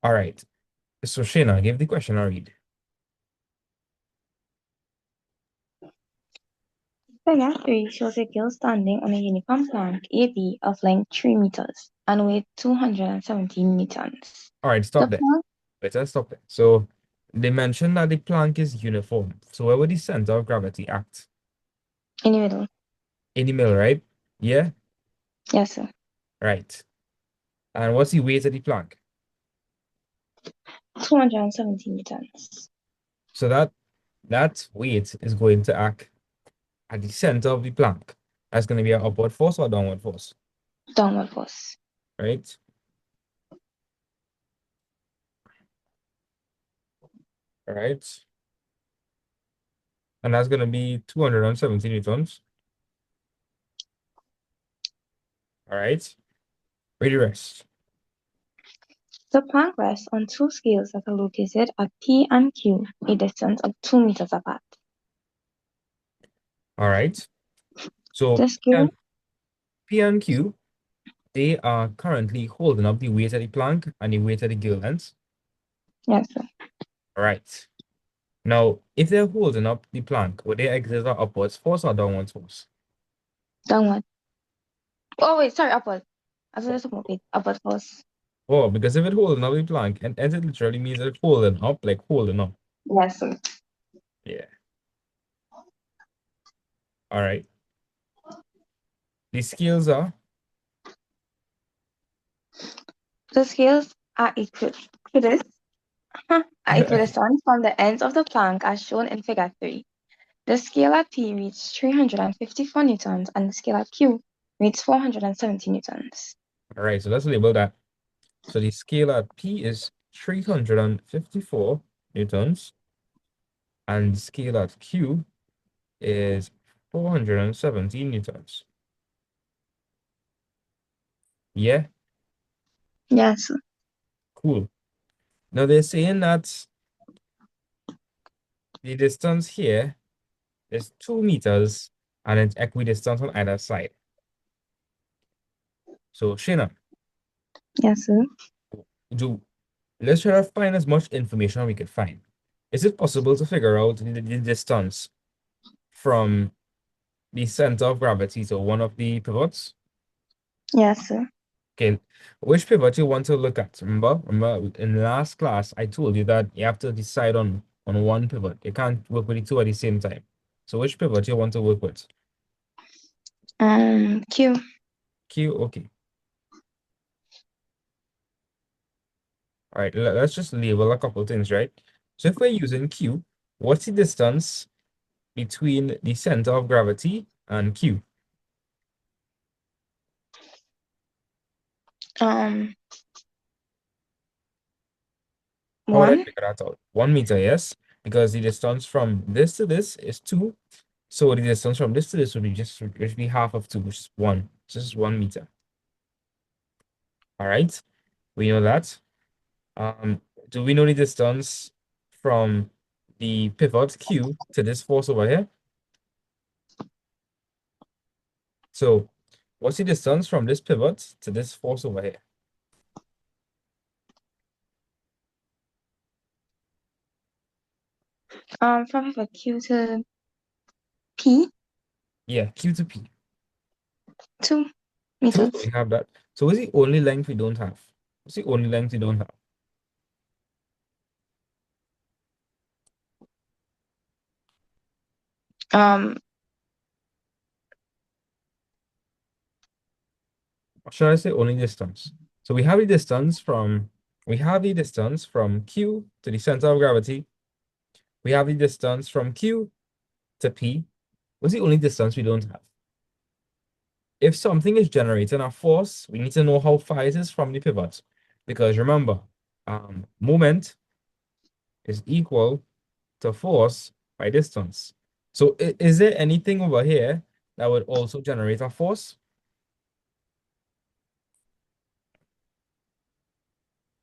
All right. So Shayna, give the question a read. Figure 3 shows a girl standing on a uniform plank AB of length 3 meters and weight 217 newtons. All right, The stop there. plank Let's stop there. So they mentioned that the plank is uniform. So where would the center of gravity act? in the middle. In the middle, right? Yeah, Yes, sir. right. And what's the weight of the plank? 217 newtons. So that weight is going to act at the center of the plank. That's going to be an upward force or downward force, Downward force. right? All right. And that's going to be 270 newtons. All right. Ready rest. The plank rests on two scales that are located at P and Q, a distance of 2 meters apart. All right. So The scale, P and Q, they are currently holding up the weight of the plank and the weight of the gill length. yes, sir. All right. Now, if they're holding up the plank, would they exert an upwards force or downwards force? Downward. Oh, wait, sorry, upward. I thought this was okay. Upward force. Oh, because if it's holding up the plank, and it literally means it's holding up, like holding up. Yes, sir. Yeah. All right. The scales are, The scales are equidistant from the ends of the plank as shown in figure 3. The scale at P reads 354 newtons and the scale at Q reads 470 newtons. all right, so let's label that. So the scale at P is 354 newtons, and the scale at Q is 417 newtons. Yeah, Yes. cool. Now they're saying that the distance here is 2 meters and it's equidistant on either side. So Shayna, Yes, sir. do let's try to find as much information we could find. Is it possible to figure out the distance from the center of gravity to one of the pivots? Yes, sir. Okay, which pivot you want to look at? Remember, in last class, I told you that you have to decide on one pivot. You can't work with the two at the same time. So which pivot you want to work with? Q. Q, okay. All right, let's just label a couple things, right? So if we're using Q, what's the distance between the center of gravity and Q? Um, How would I 1. figure that out? 1 meter, yes, because the distance from this to this is 2. So the distance from this to this would be half of 2, which is 1. Just 1 meter. All right, we know that. Do we know the distance from the pivot Q to this force over here? So what's the distance from this pivot to this force over here? From pivot Q to P, Yeah, Q to P. 2 Two, meters. we have that. So what's the only length we don't have? What's the only length we don't have? Um, Or should I say only distance? So we have the distance from Q to the center of gravity. We have the distance from Q to P. What's the only distance we don't have? If something is generating a force, we need to know how far it is from the pivot. Because remember, moment is equal to force by distance. So is there anything over here that would also generate a force?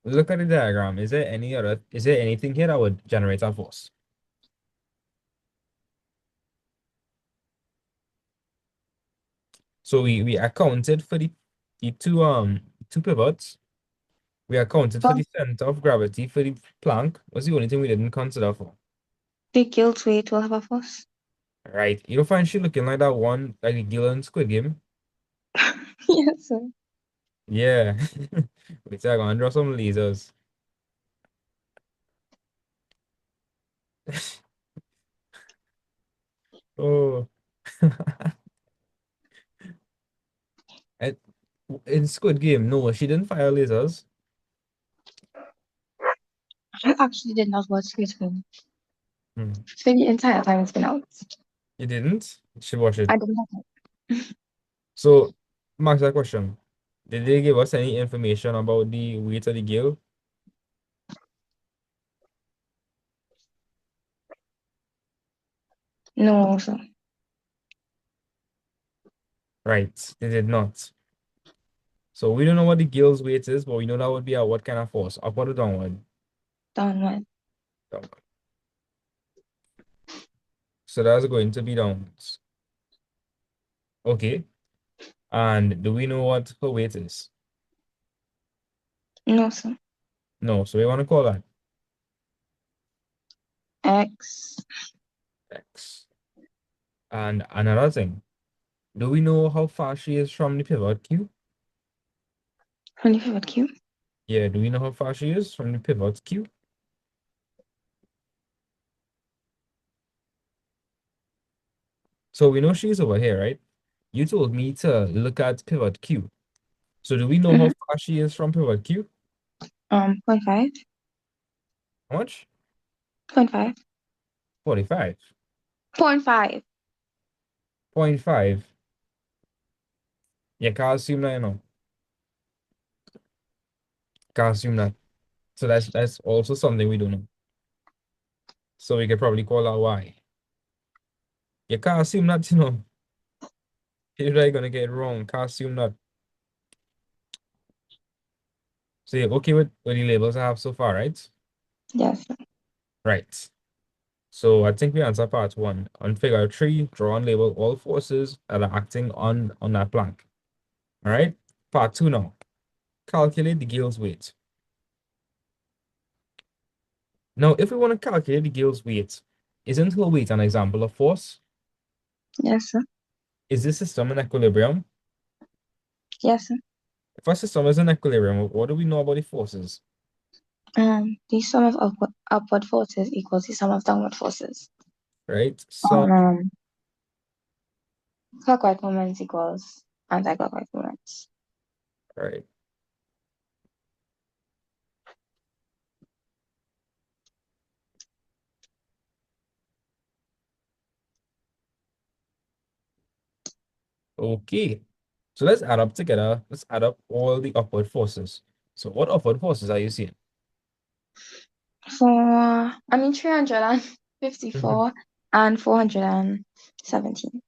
Look at the diagram. Is there anything here that would generate a force? So we accounted for the two pivots. We accounted for Well, the center of gravity for the plank. Was the only thing we didn't consider for. the guilt weight will have a force. Right. You don't find she looking like that one, like the Gill and Squid Game? Yes, sir. Yeah. Wait, I'm gonna draw some lasers. Oh. And in Squid Game, no, she didn't fire lasers. I actually did not watch Squid Game. Hmm. For the entire time it's been out. You didn't? You should watch it. I didn't have it. So, Max, that question. Did they give us any information about the weight of the gill? No, sir. Right, they did not. So we don't know what the gill's weight is, but we know that would be at what kind of force? Upward or downward? Downward. Downward. So that's going to be downwards. Okay. And do we know what her weight is? No, sir. No. So we want to call that X. X. And another thing, do we know how far she is from the pivot Q? 25 Q. Yeah, do we know how far she is from the pivot Q? So we know she's over here, right? You told me to look at pivot Q. So do we know how Mm-hmm. far she is from pivot Q? Point 5. How much? Point 5. 45. Point 5. 0.5. Yeah, can't assume that, you know. Can't assume that. So that's also something we don't know. So we could probably call that Y. You can't assume that, you know. You're really gonna get it wrong. Can't assume that. So you're okay with the labels I have so far, right? Yes, sir. Right. So I think we answer part one. On figure three, draw and label all forces that are acting on that plank. All right. Part two now. Calculate the Gale's weight. Now, if we want to calculate the Gale's weight, isn't her weight an example of force? Yes, sir. Is this system in equilibrium? Yes, sir. If our system is in equilibrium, what do we know about the forces? The sum of upward forces equals the sum of downward forces. Right? So, Um, clockwise moments equals anti-clockwise moments. right. Okay. So let's add up together. Let's add up all the upward forces. So what upward forces are you seeing? 354 and 417.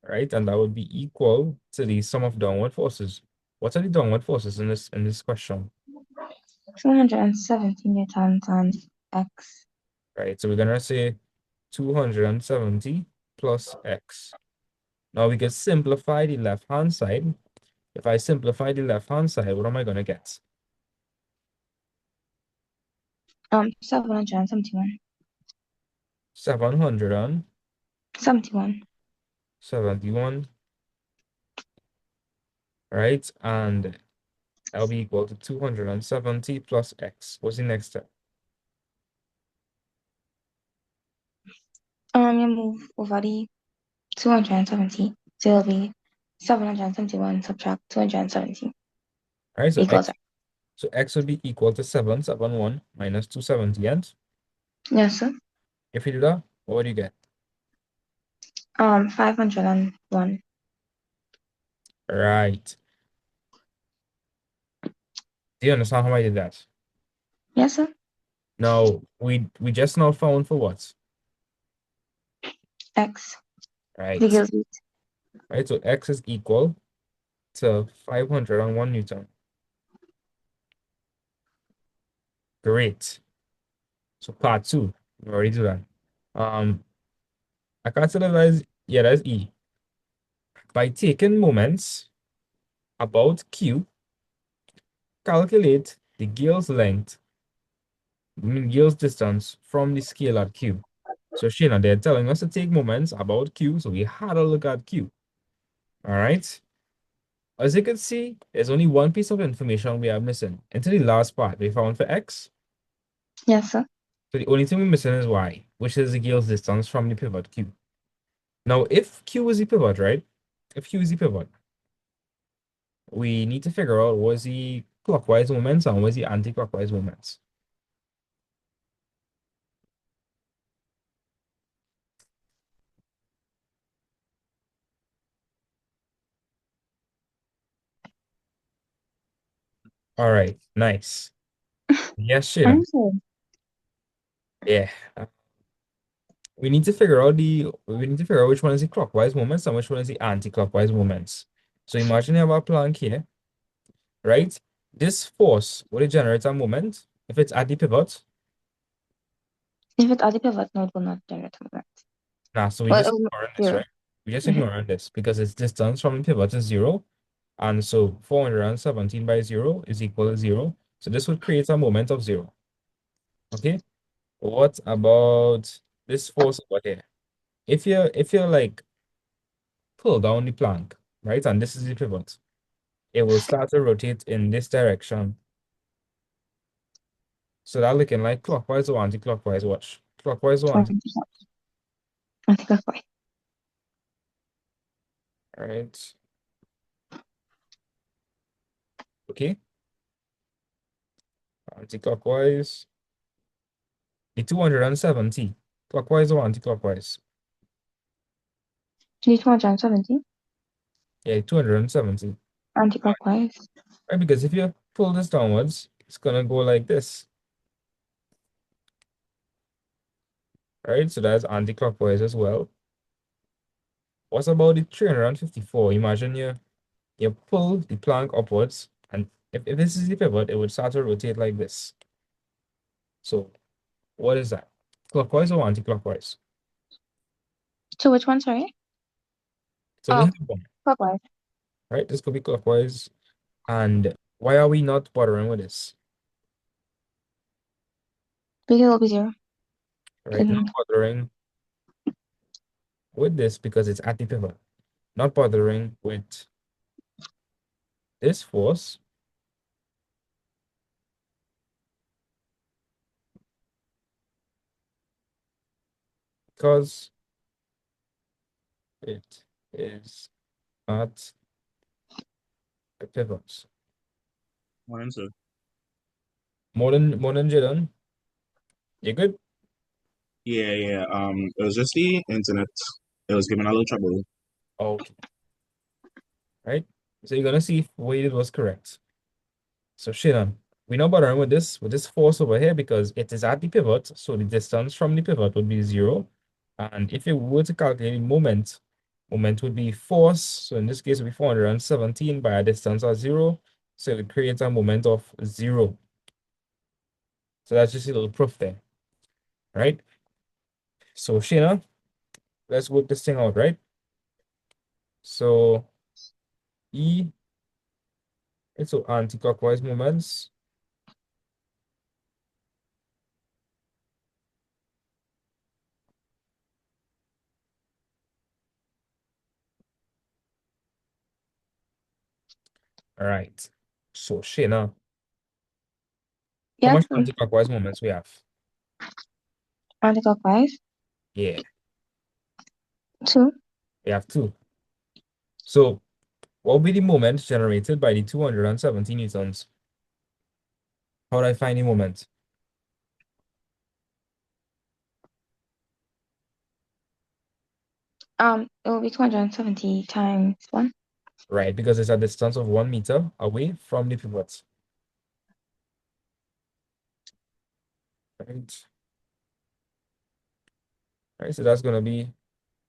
Right? And that would be equal to the sum of downward forces. What are the downward forces in this question? 217 newtons and X. Right? So we're gonna say 270 plus x. Now we can simplify the left-hand side. If I simplify the left-hand side, what am I gonna get? 771. 771, 71. right? And that'll be equal to 270 plus x. What's the next step? You move over the 270, so it'll be 771 subtract 270 All right, so equals x X. so x would be equal to 771 minus 270. And Yes, sir. if you do that, what would you get? 501. Right. Do you understand how I did that? Yes, sir. Now, we just now found for what? X. The Right. gives weight. Right, so x is equal to 501 Newton. Great. So part two, we already do that. I consider that as, yeah, that's E. By taking moments, about Q, calculate the Gale's length, Gale's distance from the scale at Q. So Shayna, they're telling us to take moments about Q, so we had a look at Q. All right. As you can see, there's only one piece of information we are missing. Into the last part, we found for X. Yes, sir. So the only thing we're missing is Y, which is the Gale's distance from the pivot Q. Now, if Q is the pivot, right? If Q is the pivot, we need to figure out what's the clockwise moments and what's the anti-clockwise moments. All right, nice. Yes, Shayna. I'm sorry. Yeah. We need to figure out which one is the clockwise moments and which one is the anti-clockwise moments. So imagine you have a plank here, right? This force will generate a moment if it's at the pivot. If it are the pivot node will not generate a moment. Nah, so we Well, it just will not ignoring this, zero. right? We just Mhm. ignoring this because its distance from the pivot is 0. And so 417 by 0 is equal to 0. So this would create a moment of 0. Okay? What about this force over here? If you're like pull down the plank, right? And this is the pivot. It will start to rotate in this direction. So that looking like clockwise or anti-clockwise. Watch. Clockwise or anti. Anti-clockwise. All right. Okay. Anti-clockwise. The 270. Clockwise or anti-clockwise? 270 Yeah, 270. anti-clockwise. Right? Because if you pull this downwards, it's gonna go like this. Right? So that's anti-clockwise as well. What about the 354? Imagine you pull the plank upwards, and if this is the pivot, it would start to rotate like this. So what is that? Clockwise or anti-clockwise? So which one, sorry? It's only Oh, have one, clockwise. right? This could be clockwise. And why are we not bothering with this? Because it will be zero. Right? Not Mhm. bothering with this because it's at the pivot. Not bothering with this force because it is at the pivot. One answer. More than Jadon. You good? Yeah, yeah. It was just the internet. It was giving a little trouble. Okay. Right? So you're gonna see if weighted was correct. So Shannon, we're not bothering with this force over here because it is at the pivot, so the distance from the pivot would be 0. And if you were to calculate the moment, moment would be force. So in this case, it would be 417 by a distance of 0. So it would create a moment of 0. So that's just a little proof there, right? So Shayna, let's work this thing out, right? So E, it's anti-clockwise moments. All right. So Shayna, how Yes, much anti-clockwise moments we have? anti-clockwise. Yeah, 2. we have 2. So what will be the moment generated by the 270 newtons? How do I find the moment? It will be 270 times 1. Right, because it's a distance of 1 meter away from the pivot. Right. Right, so that's going to be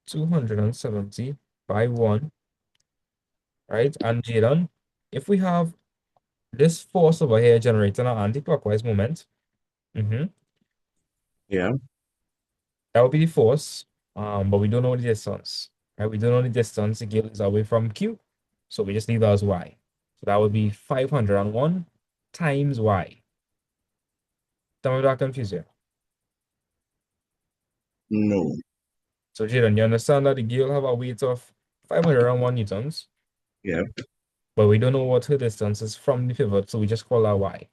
270 by 1. Right, and Jaden, if we have this force over here generating an anti-clockwise moment, Yeah. that would be the force, but we don't know the distance. Right, we don't know the distance the Gale is away from Q, so we just leave that as Y. So that would be 501 times y. Tell me if that confuse you. No. So Jaden, you understand that the girl have a weight of 501 newtons, Yeah. but we don't know what her distance is from the pivot, so we just call that y.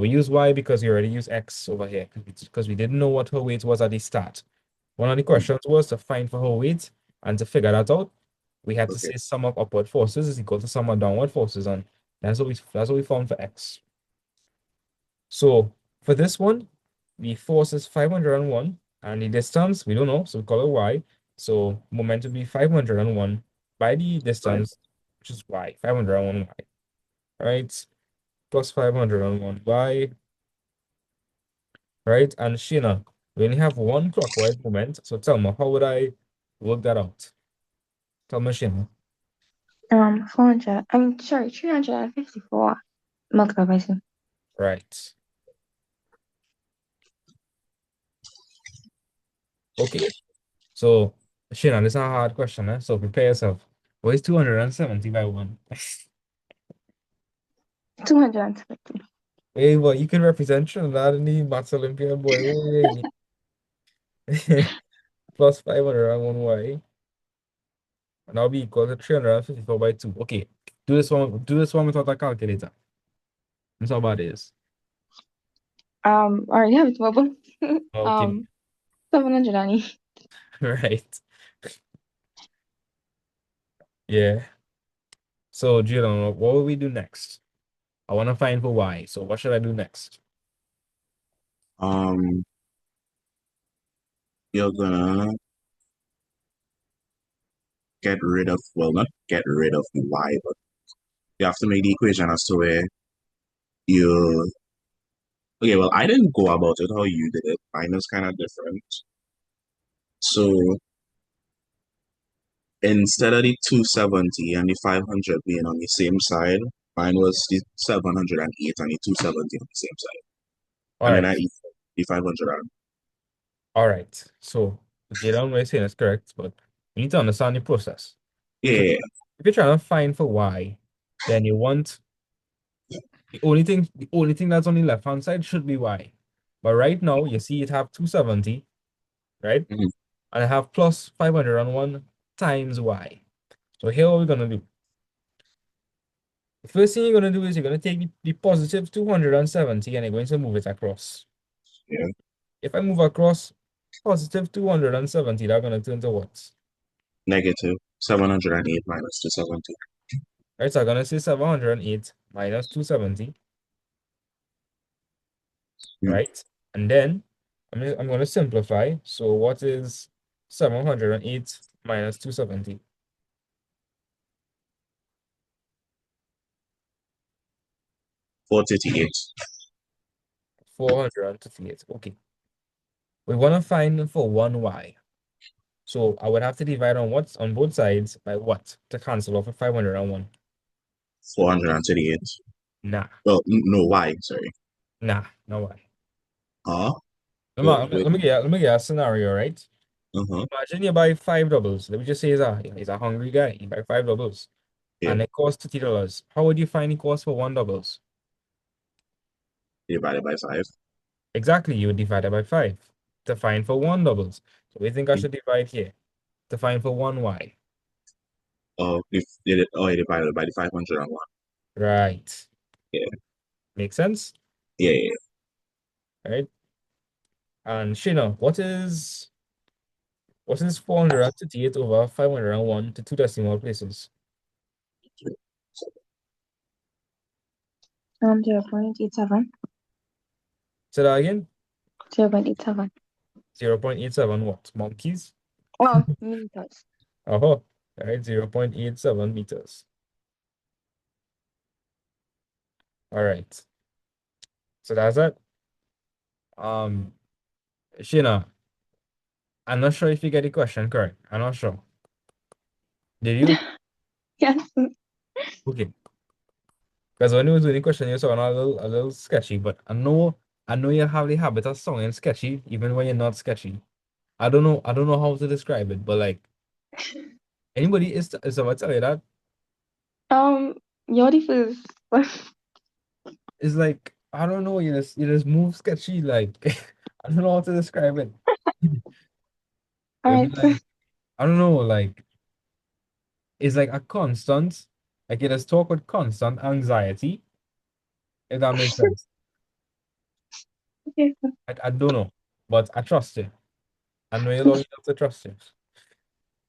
We use y because we already use x over here because we didn't know what her weight was at the start. One of the questions was to find for her weight, and to figure that out, we had to Okay. say sum of upward forces is equal to sum of downward forces, and that's what we found for x. So for this one, the force is 501, and the distance we don't know, so we call it y. So momentum will be 501 by the Right. distance, which is y, 501 y. All right, plus 501 y. Right? And Sheena, we only have one clockwise moment. So tell me, how would I work that out? Tell me, Sheena. 400. I mean, sorry, 354 multiplied by 2. Right. Okay. So, Sheena, this is a hard question, eh? So prepare yourself. What is 270 by 1? 270. Hey, boy, you can represent Trinidad in the Maths Olympiad, boy. Wait. Plus 501 y. And that'll be equal to 354 by 2. Okay. Do this one without a calculator. That's how bad it is. I already have it mobile. Okay. 780. Right. Yeah. So, Jalen, what will we do next? I want to find for y. So what should I do next? Um, you're gonna get rid of, well, not get rid of the y, but you have to make the equation as to where you, okay, well, I didn't go about it how you did it. Mine is kind of different. So instead of the 270 and the 500 being on the same side, mine was the 708 and the 270 on the same side. All And then right. I eat the 500 out. All right. So Jalen, what you're saying is correct, but you need to understand the process. Yeah, If yeah, you yeah. if you're trying to find for y, then you want the only thing that's on the left hand side should be y. But right now you see it have 270, right? Mhm. And I have plus 501 times y. So here what we're gonna do. The first thing you're gonna do is you're gonna take the positive 270 and you're going to move it across. Yeah. If I move across positive 270, that's going to turn to what? Negative 708 minus 270. Right, so I'm going to say 708 minus 270, Mm. right? And then I'm going to simplify. So what is 708 minus 270? 438. 438. Okay. We want to find for 1y. So I would have to divide on what's on both sides by what to cancel off of 501. 438. Nah, Well, no, why? Sorry. nah, no y. Huh? Let me, Well, let me, wait. let me get, let me get a scenario, right? Uh-huh. Imagine you buy five doubles. Let me just say he's a hungry guy. He buy five doubles. Yeah. And it costs $30. How would you find the cost for one doubles? Divided by 5. Exactly, you would divide it by five to find for one doubles. So we think I Mm. should divide here to find for one y. Oh, if did it, oh, divided by the 501. Right. Yeah. Make sense? Yeah, yeah, Right? And Shina, what is 438 over 501 to two decimal places? 0.87. Say that again. 0.87. 0.87 what? Monkeys? Oh, meters. Oh, all right, 0.87 meters. All right. So that's it. Um, Sheena, I'm not sure if you get the question correct. I'm not sure. Did you? Yes. Okay. Because when you was doing the question, you sound a little sketchy, but I know you have the habit of sounding sketchy even when you're not sketchy. I don't know how to describe it, but like anybody is about to tell you that? Um, You're the first. It's like I don't know, you just move sketchy, like I don't know how to describe it. All It'll be right. like I don't know, like it's like a constant, like you just talk with constant anxiety, if that makes sense. Okay. I don't know, but I trust you. I know you long enough to trust you,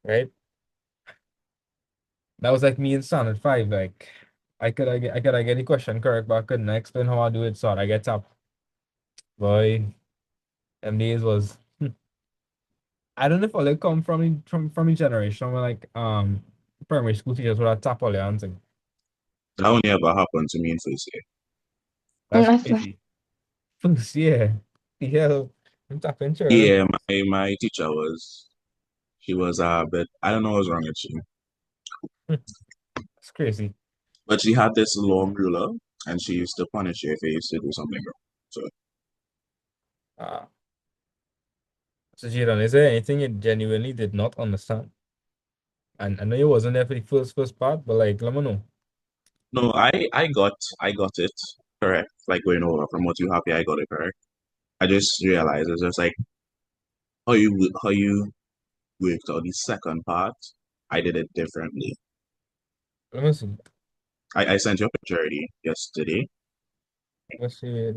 right? That was like me in standard five. Like I get the question correct, but I couldn't explain how I do it, so I get up. Boy, them days was I don't know if all it come from a generation where like primary school teachers would have tap all your hands and That only ever happened to me in first year. that's That's nice. crazy. Yeah. Yeah, I'm tapping children. Yeah, my teacher was she was a bit I don't know what was wrong with she, That's crazy. but she had this long ruler and she used to punish you if you used to do something wrong. So Uh so Jadon, is there anything you genuinely did not understand? And I know you wasn't there for the first part, but like let me know. no, I got it correct. Like going over from what you have here, I got it correct. I just realized it's just like how you worked out the second part. I did it differently. Let me see. I sent you a picture already yesterday. Let's see.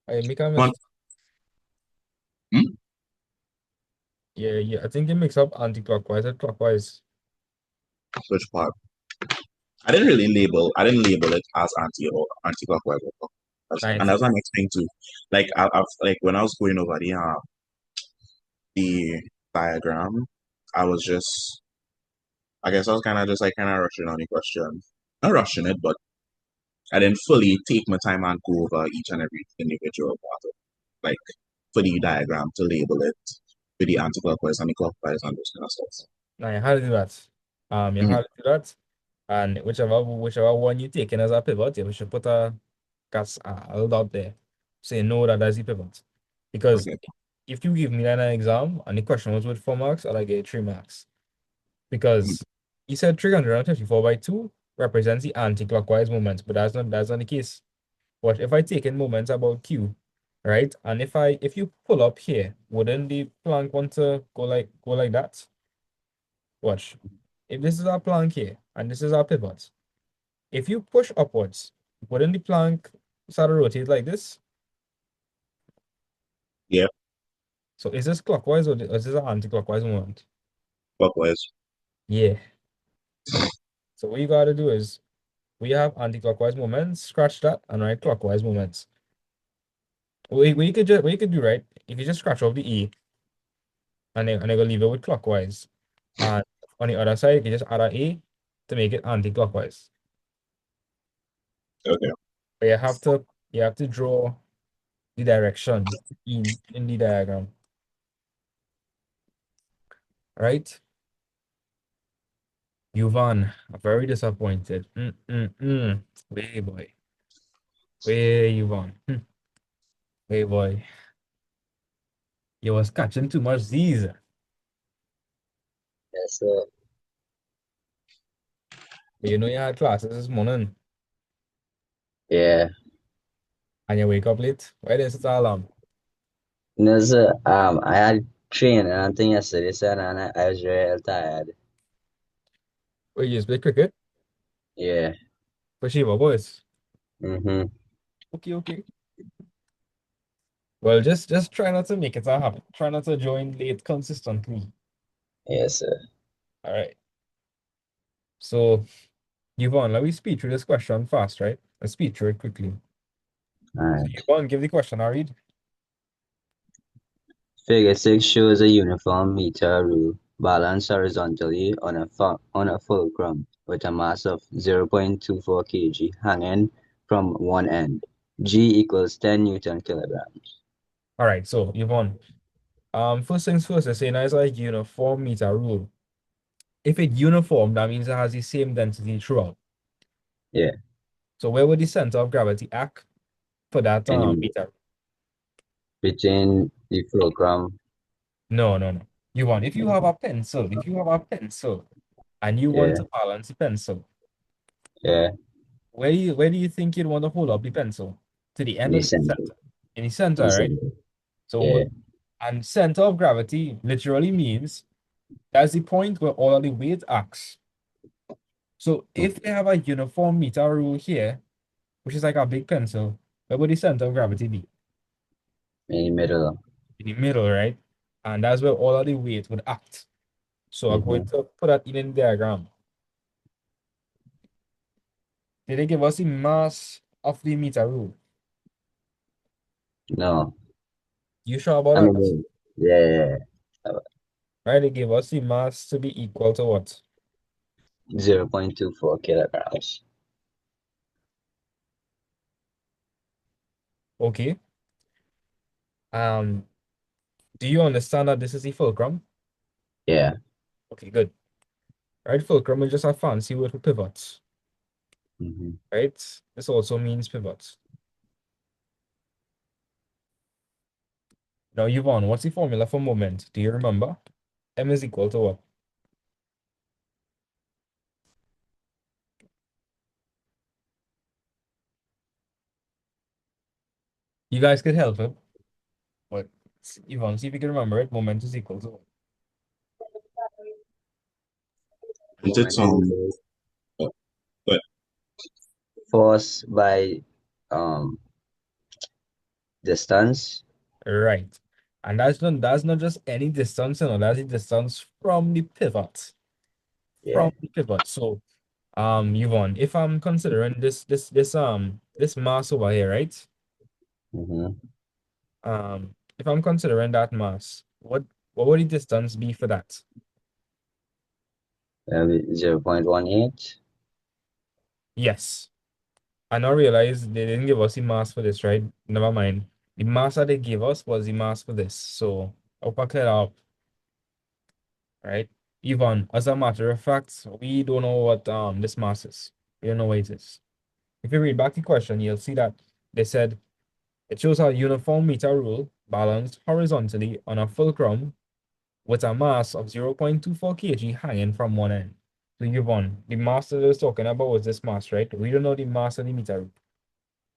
I make a One, mistake. hmm? Yeah, yeah. I think it mix up anti-clockwise and clockwise. Which part? I didn't label it as anti-clockwise or clockwise. Nah, And it's that's my next thing too. Like I've like when I was going over the diagram, I was just I guess I was kind of rushing on the question. Not rushing it, but I didn't fully take my time and go over each and every individual part of like for the diagram to label it with the anti-clockwise and the clockwise and those kind of stuff. Nah, you have to do that. You Mhm. have to do that. And whichever one you take in as a pivot, you should put a little dot there. So you know that that's the pivot. Because Okay. if you give me an exam and the question was with 4 marks, I'll get 3 marks. Mhm. Because you said 354 by 2 represents the anti-clockwise moment, but that's not the case. What if I take in moments about Q, right? And if you pull up here, wouldn't the plank want to go like that? Watch. If this is our plank here and this is our pivot, if you push upwards, wouldn't the plank start to rotate like this? Yeah, So is this clockwise or is this an anti-clockwise movement? clockwise. Yeah. So what you gotta do is we have anti-clockwise moments, scratch that, and write clockwise moments. What you could do, right? You could just scratch off the E and then go leave it with clockwise. And on the other side, you can just add a A to make it anti-clockwise. Okay. But you have to draw the direction in the diagram, right? Yuvan, I'm very disappointed. Way boy. Way Yuvan. Way boy. You was catching too much Z's. Yes, sir. But you know you had classes this morning Yeah. and you wake up late. Why didn't set an alarm? No, sir. I had training and thing yesterday, sir, and I was real tired. Wait, you just play cricket? Yeah. For Shiva boys. Mm-hmm. Okay, okay. Well, just try not to make it a habit. Try not to join late consistently. Yes, sir. All right. So, Yvonne, let me speed through this question fast, right? Let's speed through it quickly. All So, right. Yvonne, give the question. I read. Figure 6 shows a uniform meter rule balanced horizontally on a fulcrum with a mass of 0.24 kg hanging from one end. G equals 10 Newton kilograms. All right. So, Yvonne, first things first, they're saying it's like uniform meter rule. If it's uniform, that means it has the same density throughout. Yeah. So, where would the center of gravity act for that And meter? between the fulcrum, No, no, no. You want, if you have a pencil, and you want Yeah, to balance the pencil, yeah, where do you think you'd want to hold up the pencil? To the end the or to the center, center? In the center, the right? center. Yeah, So, and center of gravity literally means that's the point where all of the weight acts. So if we have a uniform meter rule here, which is like a big pencil, where would the center of gravity be? in the middle. In the middle, right? And that's where all of the weight would act. So I'm going Mm-hmm. to put that in the diagram. Did they give us the mass of the meter rule? No, You sure about I that? mean, yeah, yeah, yeah. Right? They gave us the mass to be equal to what? 0.24 kilograms. Okay. Um, do you understand that this is the fulcrum? Yeah. Okay, good. Right? Fulcrum is just a fancy word for pivots. Mm-hmm. Right? This also means pivots. Now, Yvonne, what's the formula for moment? Do you remember? M is equal to what? You guys could help him. But Yvonne, see if you can remember it. Moment is equal to what? It's Momentum uh, but force by um distance. Right. And that's not just any distance, that's the distance from the pivot. Yeah. From the pivot. So Yvonne, if I'm considering this mass over here, right? Mm-hmm. If I'm considering that mass, what would the distance be for that? 0.18. Yes. I now realize they didn't give us the mass for this, right? Never mind. The mass that they gave us was the mass for this. So I'll pack that up, right? Yvonne, as a matter of fact, we don't know what this mass is. We don't know what it is. If you read back the question, you'll see that they said it shows a uniform meter rule balanced horizontally on a fulcrum with a mass of 0.24 kg hanging from one end. So Yvonne, the mass that I was talking about was this mass, right? We don't know the mass of the meter rule.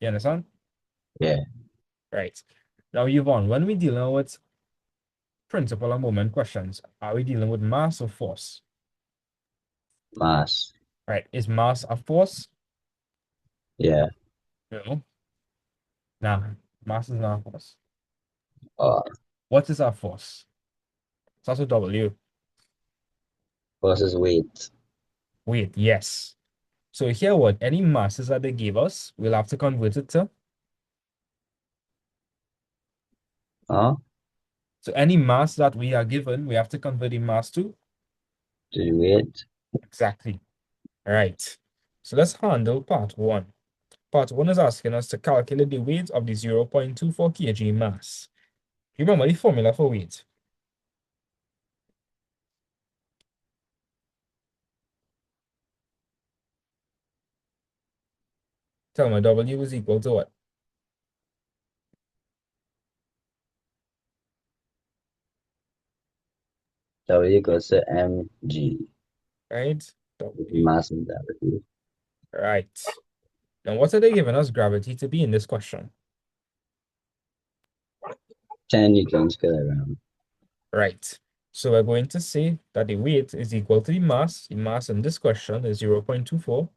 You understand? Yeah. Right. Now, Yvonne, when we dealing with principal and moment questions, are we dealing with mass or force? Mass. Right. Is mass a force? Yeah. No. Nah, mass is not a force. Uh, What is a force? It's also W. versus weight. Wait, yes. So here what? Any masses that they give us, we'll have to convert it to. Huh? So any mass that we are given, we have to convert the mass to. To the weight. Exactly. Right. So let's handle part one. Part one is asking us to calculate the weight of the 0.24 kg mass. You remember the formula for weight? Tell me, W is equal to what? W equals to mg. Right? W. Mass and gravity. Right. Now, what are they giving us gravity to be in this question? 10 newtons kilogram. Right. So we're going to say that the weight is equal to the mass. The mass in this question is 0.24.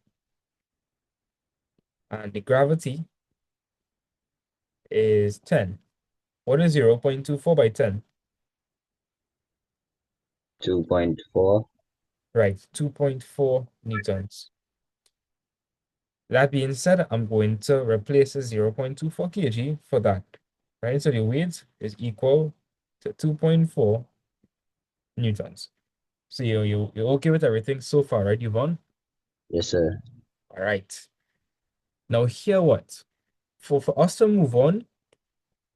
And the gravity is 10. What is 0.24 by 10? 2.4. Right, 2.4 newtons. That being said, I'm going to replace the 0.24 kg for that. Right, so the weight is equal to 2.4 newtons. So you're okay with everything so far, right, Yvonne? Yes, sir. All right. Now here what? For us to move on,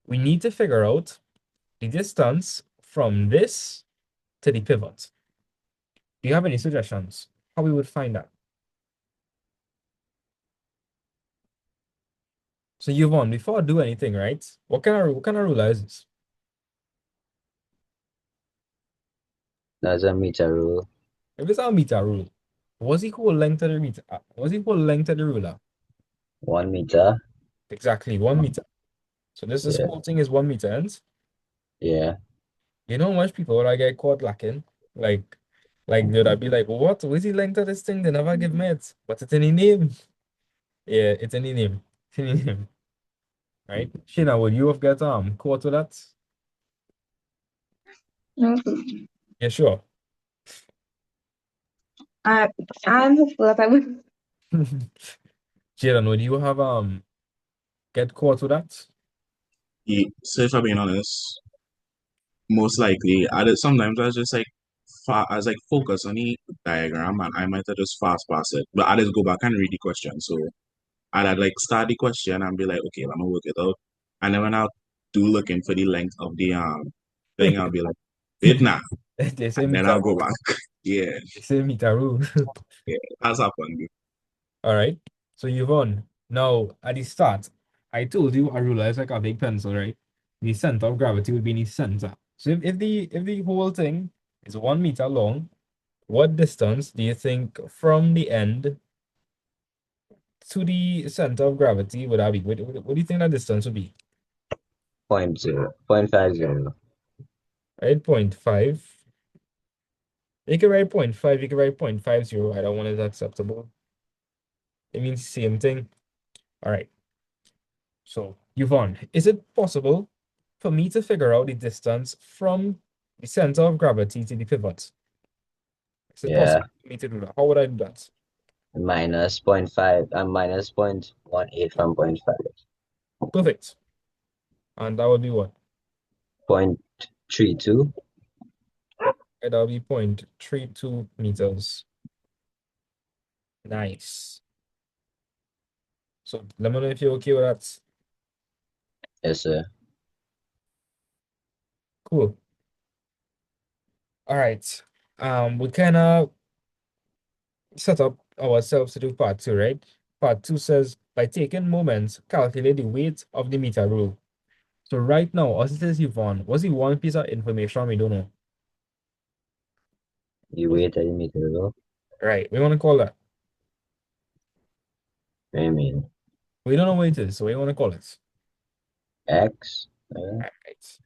we need to figure out the distance from this to the pivot. Do you have any suggestions how we would find that? So Yvonne, before I do anything, right? What kind of ruler is this? That's a meter rule. If it's a meter rule, what's equal length of the meter? What's equal length of the ruler? 1 meter. Exactly 1 meter. So this Yeah, whole thing is 1 meter, and yeah. you know how much people would I get caught lacking? Like they'd be like, what? What's the length of this thing? They never give me it. But it's any name. Yeah, it's any name. It's any name. Right? Sheena, would you have got caught with that? No, Yeah, sure. I, I'm hopeful that I will. Jaden, would you have get caught with that? So if I'm being honest, most likely, sometimes I just like I was like focus on the diagram and I might have just fast pass it, but I just go back and read the question. So I'd like start the question and be like, okay, let me work it out, and then when I do looking for the length of the thing, I'll be like, it now, They say and then meter I'll go rule. back. Yeah, They say meter rule. yeah, that's happened. All right. So you've won. Now, at the start, I told you a ruler is like a big pencil, right? The center of gravity would be in the center. So if the whole thing is 1 meter long, what distance do you think from the end to the center of gravity would that be? What do you think that distance would be? 0.50. Right, point 5. You can write point 5, you can write 0.50. I don't want it acceptable. It means the same thing. All right. So, Yvonne, is it possible for me to figure out the distance from the center of gravity to the pivot? Is it Yeah, possible for me to do that? How would I do that? minus point 0.5 and minus 0.18 from point 0.5. Perfect. And that would be what? 0.32. That would be 0.32 meters. Nice. So let me know if you're okay with that. Yes, sir. Cool. All right. We kind of set up ourselves to do part two, right? Part two says by taking moments, calculate the weight of the meter rule. So right now, us it is Yvonne. What's the one piece of information we don't know? You wait a meter rule. Right. We want to call that. I mean, We don't know what it is, so we want to call it. X. Right.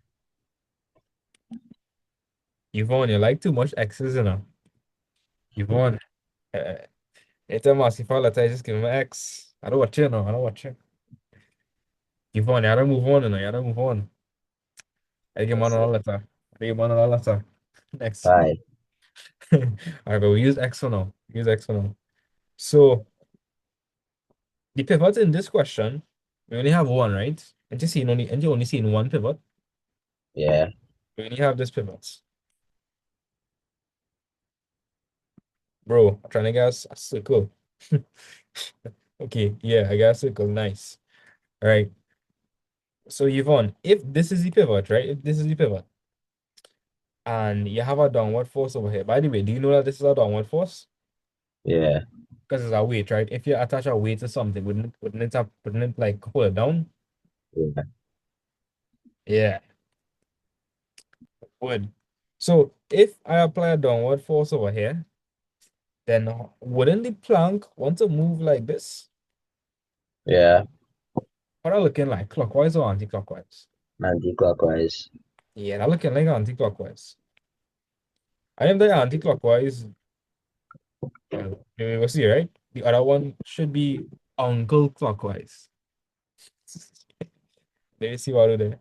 Yvonne, you like too much X's, you know. Yvonne, uh, it's a massive letter. I just give him an X. I don't watch you, no. I don't watch you. Yvonne, you gotta move on, you know. You gotta move on. I give him Yes, sir. another letter. I give him another letter. Next. Bye. All right, but we use X for now. Use X for now. So the pivot in this question, we only have one, right? And you only seen one pivot. Yeah, We only have this pivot. Bro, I'm trying to guess a circle. Okay, yeah, I got a circle. Nice. All right. So Yvonne, if this is the pivot, right? If this is the pivot, and you have a downward force over here. By the way, do you know that this is a downward force? yeah, Because it's a weight, right? If you attach a weight to something, wouldn't it like hold it down? yeah. Yeah, would. So if I apply a downward force over here, then wouldn't the plank want to move like this? Yeah, Or are looking like clockwise or anti-clockwise? anti-clockwise. Yeah, they're looking like anti-clockwise. I am the anti-clockwise. Well, we will see, right? The other one should be uncle clockwise. Let me see what I do there.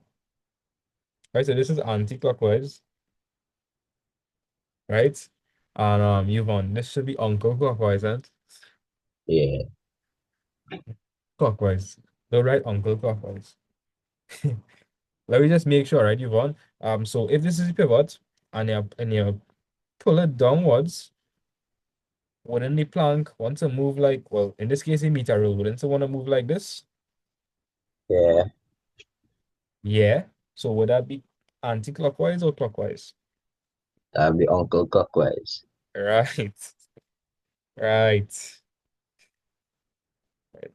Right, so this is anti-clockwise, right? And Yvonne, this should be uncle clockwise and Yeah, clockwise. Don't write uncle clockwise. Let me just make sure, right, Yvonne? So if this is the pivot and you pull it downwards, wouldn't the plank want to move like, well, in this case, in meter rule, wouldn't it want to move like this? yeah. Yeah. So would that be anti-clockwise or clockwise? That'll be uncle clockwise. Right. Right. Right.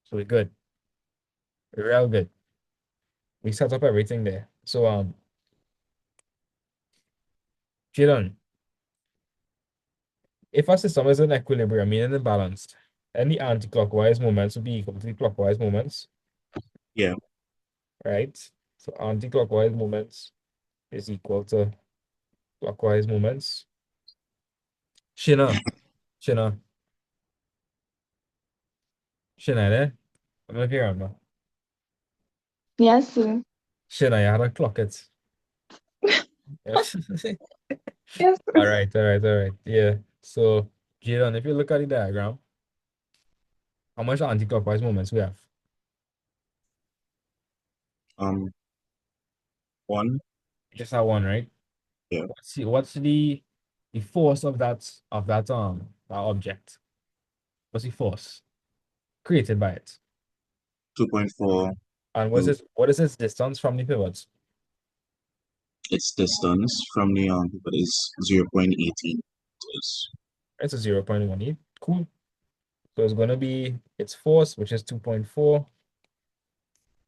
So we're good. We're real good. We set up everything there. So Jadon, if a system is in equilibrium, meaning balanced, any anti-clockwise moments will be equal to the clockwise moments, Yeah. right? So anti-clockwise moments is equal to clockwise moments. Shina, Shina, Shina, there. I'm not here, no. Yes, sir. Shina, you had to clock it. Yes. Yes, All sir. right, all right, all right. Yeah. So, Jadon, if you look at the diagram, how much anti-clockwise moments we have? Um, one. Just that one, right? Yeah. What's the force of that object? What's the force created by it? 2.4 And to what is its distance from the pivots? its distance from the but is 0.18 meters. It's a 0.18. Cool. So it's gonna be its force, which is 2.4,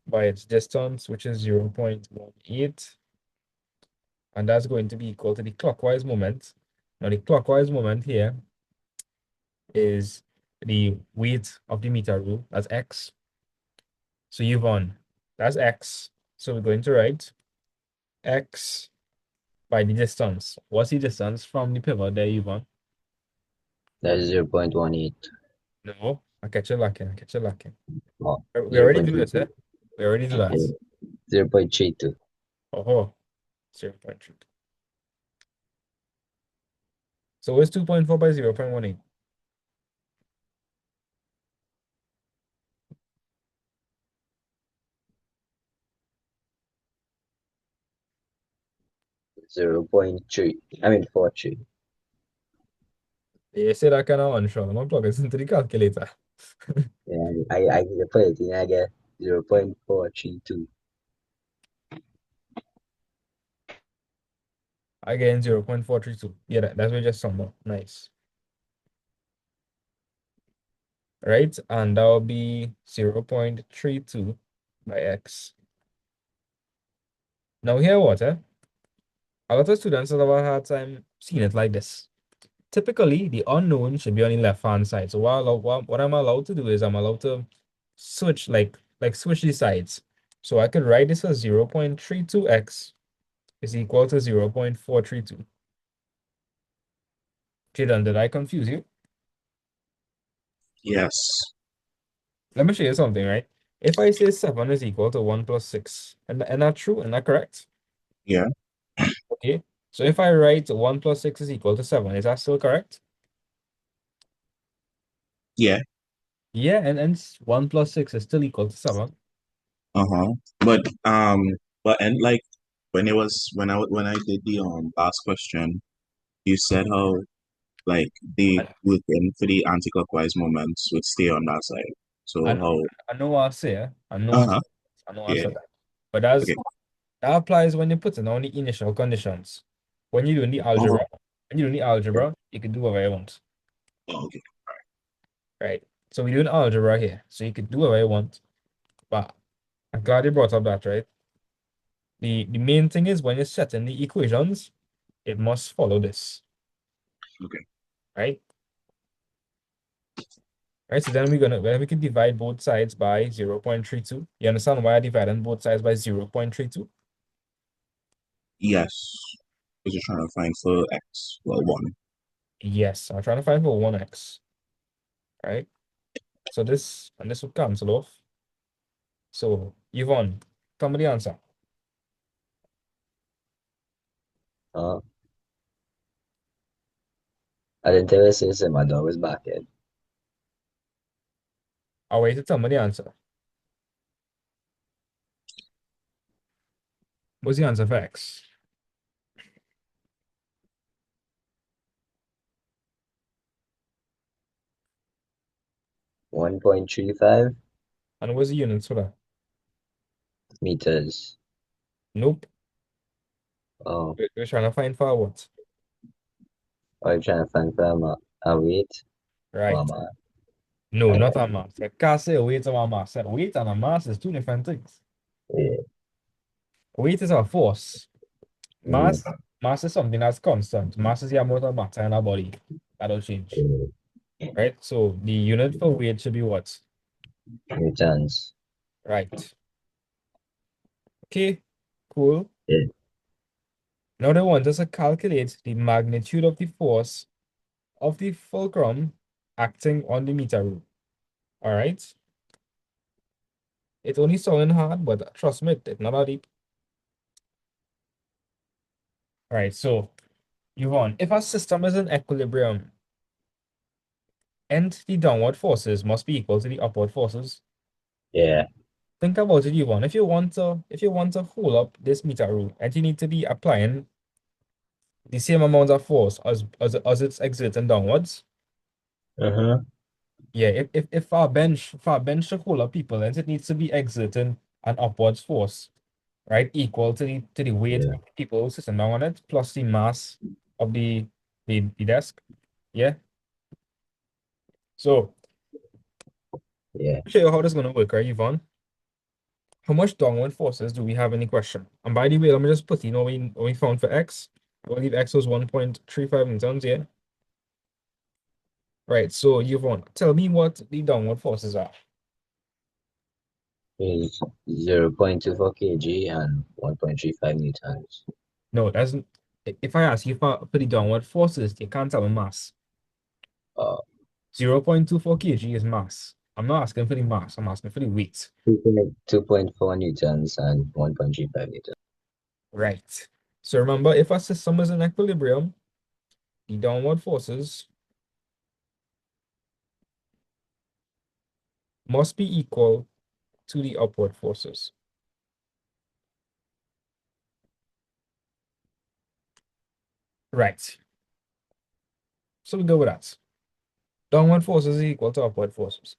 by its distance, which is 0.18. And that's going to be equal to the clockwise moment. Now the clockwise moment here is the weight of the meter rule. That's x. So you've won. That's x. So we're going to write x by the distance. What's the distance from the pivot there, Yvonne? That's 0.18 No, I catch you lacking. I catch you lacking. or We already do this, 0.32. eh? We already do that. 0.32. Oh, 0.3. So what's 2.4 by 0.18? 0.3. I mean 43. You say that kind of unsure. I'm not plugging this into the calculator. Yeah, I put it in, I get 0.432. I get 0.432. Yeah, that's what we just summed up. Nice. Right? And that will be 0.32 by x. Now here what, eh? A lot of students have a hard time seeing it like this. Typically, the unknown should be on the left-hand side. So what I'm allowed to do is I'm allowed to switch, switch the sides. So I could write this as 0.32x is equal to 0.432. Jaden, did I confuse you? Yes. Let me show you something, right? If I say 7 is equal to 1 plus 6, and that true? And that correct? Yeah. Okay. So if I write 1 plus 6 is equal to 7, is that still correct? Yeah. Yeah, and 1 plus 6 is still equal to 7. Uh-huh. But and like when I did the last question, you said how like the I, within for the anti-clockwise moments would stay on that side. I So know, how I know what I say. I know what uh-huh. I know what I Yeah. said that. But that's Okay. that applies when you put in on the initial conditions. When you're doing the Uh-huh. algebra, you can do whatever you want, Oh, okay. right? So we're doing algebra here, so you can do whatever you want. But I'm glad you brought up that, right? The main thing is when you're setting the equations, it must follow this, Okay. right? Right, so then we can divide both sides by 0.32. You understand why I divided both sides by 0.32? Yes. Because you're trying to find for X. Well, one. Yes, I'm trying to find for 1x, right? So this will cancel off. So Yvonne, tell me the answer. Uh, I didn't tell you since my dog was back in. I'll wait to tell me the answer. What's the answer for x? 1.35 And what's the units for that? meters. Nope. Oh, We're trying to find for what? are you trying to find from a weight or a Right. mass? No, I not got a mass. I can't say a weight or a mass. A weight and a mass is two different things. yeah. Weight is a force. Mm-hmm. Mass Mass is something that's constant. Mass is the amount of matter in our body. That'll change. Right? So the unit for weight should be what? Newtons. Right. Okay, cool. Yeah. Now they want us to calculate the magnitude of the force of the fulcrum acting on the meter rule. All right. It's only sounding hard, but trust me, it's not that deep. All right, so Yvonne, if a system is in equilibrium and the downward forces must be equal to the upward forces, Yeah. think about it, Yvonne. If you want to hold up this meter rule, and you need to be applying the same amount of force as it's exerting downwards. Uh-huh. Yeah, if our bench to hold up people, then it needs to be exerting an upwards force, right? Equal to the weight Yeah. of the people sitting down on it, plus the mass of the desk. Yeah. So Yeah. show you how this is gonna work, right, Yvonne? How much downward forces do we have in the question? And by the way, let me just put in what we found for x. I believe x was 1.35 newtons, yeah. Right. So Yvonne, tell me what the downward forces are. Is 0.24 kg and 1.35 newtons. No, that's if I ask you for the downward forces, you can't tell me mass. Uh, 0.24 kg is mass. I'm not asking for the mass, I'm asking for the weight. 2.4 newtons and 1.35 newtons. Right. So remember, if a system is in equilibrium, the downward forces must be equal to the upward forces. Right. So we go with that. Downward forces is equal to upward forces.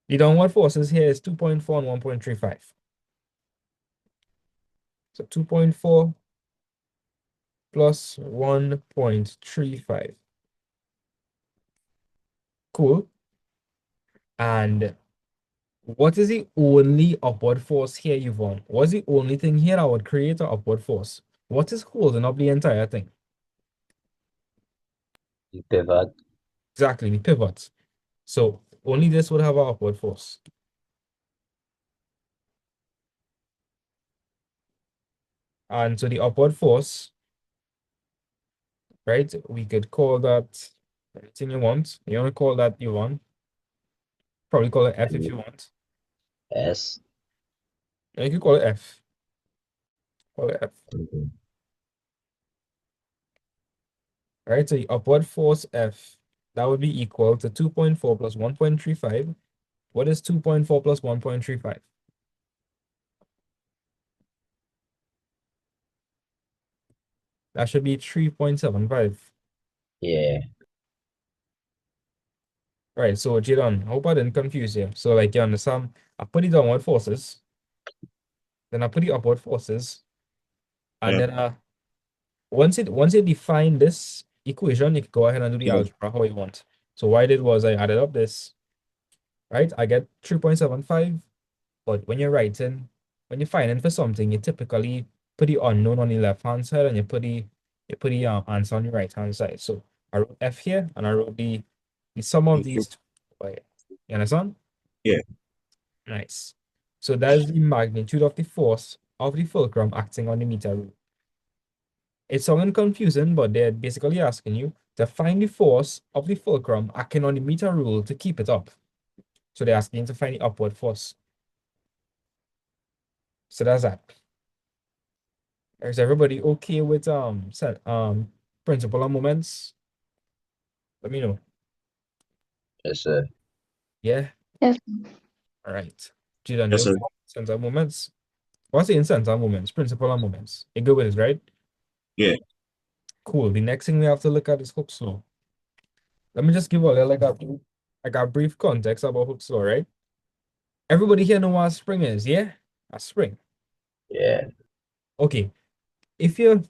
The downward forces here is 2.4 and 1.35. So 2.4 plus 1.35. Cool. And what is the only upward force here, Yvonne? What's the only thing here that would create an upward force? What is holding up the entire thing? The pivot. Exactly, the pivot. So only this would have an upward force. And so the upward force, right? We could call that anything you want. You want to call that you want. Probably call it F if you want. S. And you could call it F. Call it F. Mhm. Right? So the upward force F, that would be equal to 2.4 plus 1.35. What is 2.4 plus 1.35? That should be 3.75. Yeah. Right, so Jadon, hope I didn't confuse you. So like you understand, I put the downward forces, then I put the upward forces, and Yeah. then once you define this equation, you can go ahead and do the Yeah. algebra how you want. So what I did was I added up this, right? I get 3.75, but when you're finding for something, you typically put the unknown on the left-hand side and you put the answer on the right-hand side. So I wrote F here and I wrote the sum of these two. Right. You understand? Yeah. Nice. So that is the magnitude of the force of the fulcrum acting on the meter rule. It's something confusing, but they're basically asking you to find the force of the fulcrum acting on the meter rule to keep it up. So they're asking you to find the upward force. So that's that. Is everybody okay with principal and moments? Let me know. Yes, sir. Yeah. Yes. All right. Julian, Yes, you sir. center of moments. What's the center of moments? Principal and moments. You good with it, right? Yeah. Cool. The next thing we have to look at is Hooke's law. Let me just give a little like a brief context about Hooke's law, right? Everybody here know what a spring is, yeah? A spring. Yeah. Okay. If you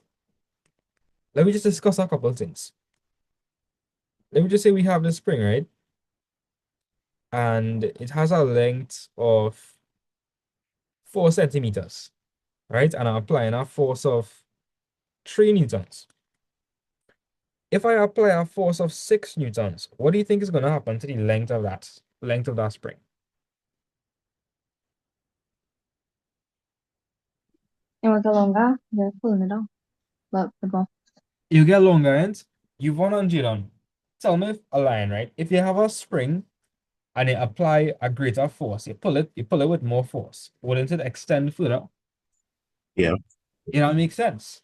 Let me just discuss a couple of things. Let me just say we have this spring, right? And it has a length of 4 centimeters, right? And I'm applying a force of 3 newtons. If I apply a force of 6 newtons, what do you think is going to happen to the length of that spring? It was a longer, they're pulling it down. But the ball. You get longer ends. You want on Jadon. Tell me if a line, right? If you have a spring and you apply a greater force, you pull it with more force. Wouldn't it extend further? Yeah. It all makes sense,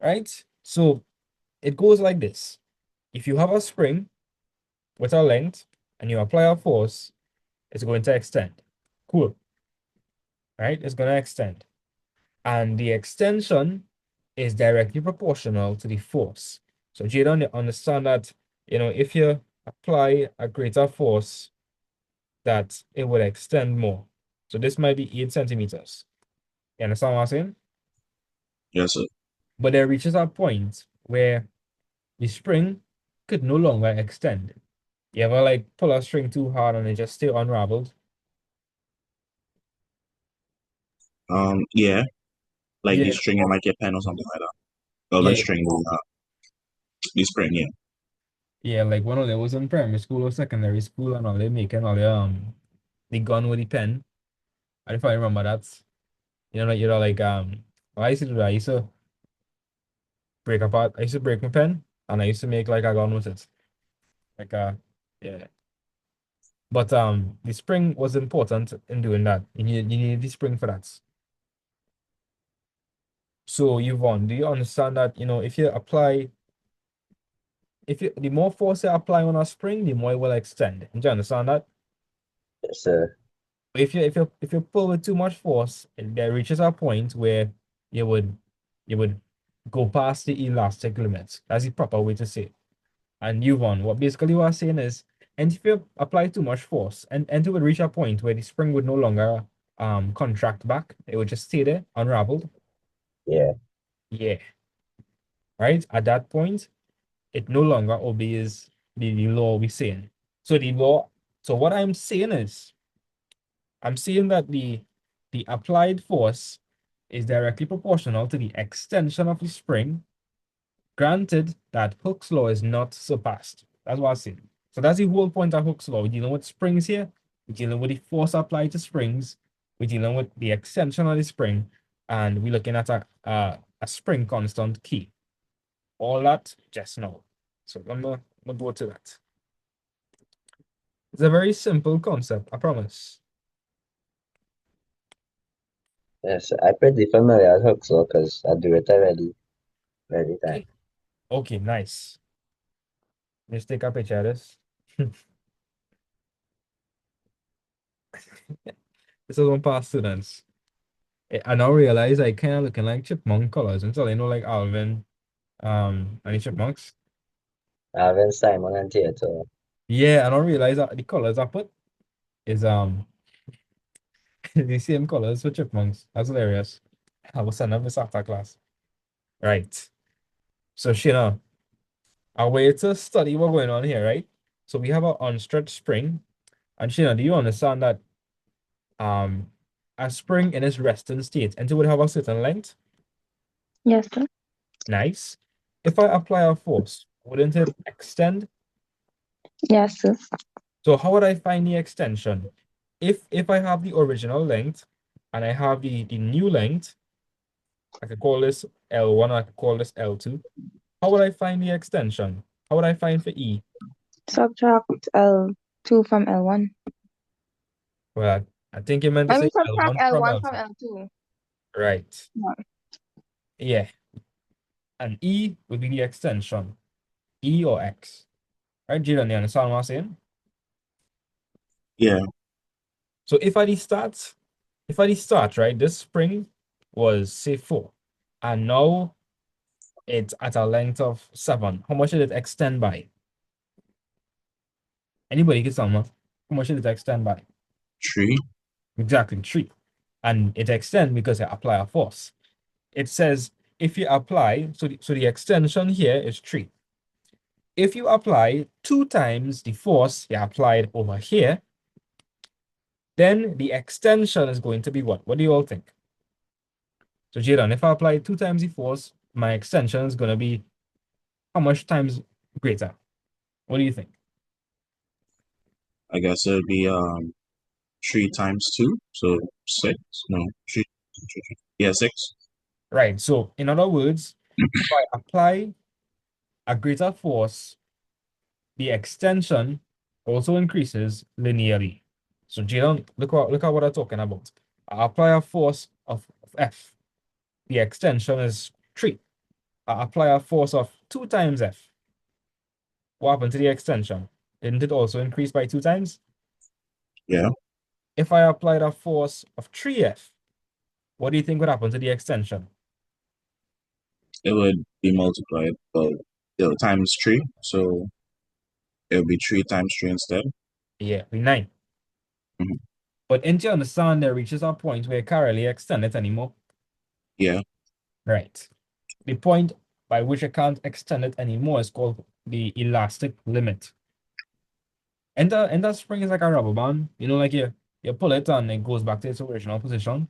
right? So it goes like this. If you have a spring with a length and you apply a force, it's going to extend. Cool, right? It's going to extend. And the extension is directly proportional to the force. So Jadon, you understand that, if you apply a greater force, that it would extend more. So this might be 8 centimeters. You understand what I'm saying? Yes, sir. But there reaches a point where the spring could no longer extend. You ever like pull a string too hard and it just stay unraveled? Yeah, like the Yeah, string in like your pen or something like that. Well, not yeah, string, the spring, yeah. yeah. Like one of them was in primary school or secondary school and all they making all the gun with the pen. And if I remember that, like I used to do that. I used to break apart. I used to break my pen and I used to make like a gun with it. Like yeah. But the spring was important in doing that. You need the spring for that. So Yvonne, do you understand that if you apply the more force you apply on a spring, the more it will extend. Do you understand that? Yes, sir. If you pull with too much force, there reaches a point where you would you would go past the elastic limits. That's the proper way to say it. And Yvonne, what basically what I'm saying is, and if you apply too much force, and it would reach a point where the spring would no longer contract back, it would just stay there, unraveled. Yeah. Yeah. Right? At that point, it no longer obeys the law we're saying. So what I'm saying is, I'm saying that the applied force is directly proportional to the extension of the spring, granted that Hooke's law is not surpassed. That's what I'm saying. So that's the whole point of Hooke's law. We're dealing with springs here. We're dealing with the force applied to springs. We're dealing with the extension of the spring, and we're looking at a spring constant key. All that just now. So I'm gonna go to that. It's a very simple concept, I promise. Yes, I'm pretty familiar with Hooke's law because I do it already. Every time. Okay. Okay, nice. Let's take a picture of this. This is one past students. I now realize I kind of looking like chipmunk colors until I know like Alvin, and the chipmunks. Alvin, Simon, and Theater. Yeah, I don't realize that the colors I put is the same colors for chipmunks. That's hilarious. I will send them this after class. Right. So Sheena, a way to study what's going on here, right? So we have an unstretched spring. And Sheena, do you understand that um a spring in its resting state and it would have a certain length? Yes, sir. Nice. If I apply a force, wouldn't it extend? Yes, sir. So how would I find the extension? If I have the original length and I have the new length, I could call this L1, I could call this L2. How would I find the extension? How would I find for E? Subtract L2 from L1. Well, I think you meant to I say mean, subtract L1 from L1 from L2. L2. Right. No. Yeah. And E would be the extension. E or X. Right, Jalen, you understand what I'm saying? Yeah, So if I start, right, this spring was say 4. And now it's at a length of 7. How much did it extend by? Anybody can tell me. How much did it extend by? 3. Exactly, 3. And it extends because I apply a force. It says if you apply, so the extension here is 3. If you apply 2 times the force you applied over here, then the extension is going to be what? What do you all think? So Jadon, if I apply 2 times the force, my extension is gonna be how much times greater? What do you think? I guess it'd be 3 times 2, so 6. No, three. Yeah, 6. Right. So in other words, if I apply a greater force, the extension also increases linearly. So Jalen, look at what I'm talking about. I apply a force of F. The extension is 3. I apply a force of 2 times F. What happened to the extension? Didn't it also increase by 2 times? Yeah, If I applied a force of 3F, what do you think would happen to the extension? it would be multiplied, but times 3, so it would be 3 times 3 instead. Yeah, be 9. Mhm. But into understand there reaches a point where it can't really extend it anymore. Yeah, Right. The point by which I can't extend it anymore is called the elastic limit. And that spring is like a rubber band. Like you pull it and it goes back to its original position.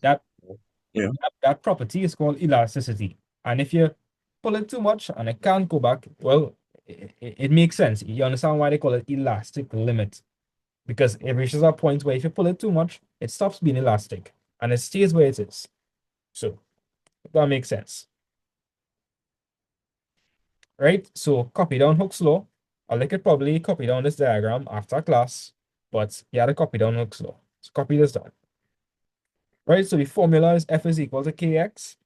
That yeah. that property is called elasticity. And if you pull it too much and it can't go back, well, it makes sense. You understand why they call it elastic limit. Because it reaches a point where if you pull it too much, it stops being elastic and it stays where it is. So that makes sense. Right? So copy down Hooke's law. I could probably copy down this diagram after class, but you had to copy down Hooke's law. So copy this down. Right? So the formula is F is equal to Kx.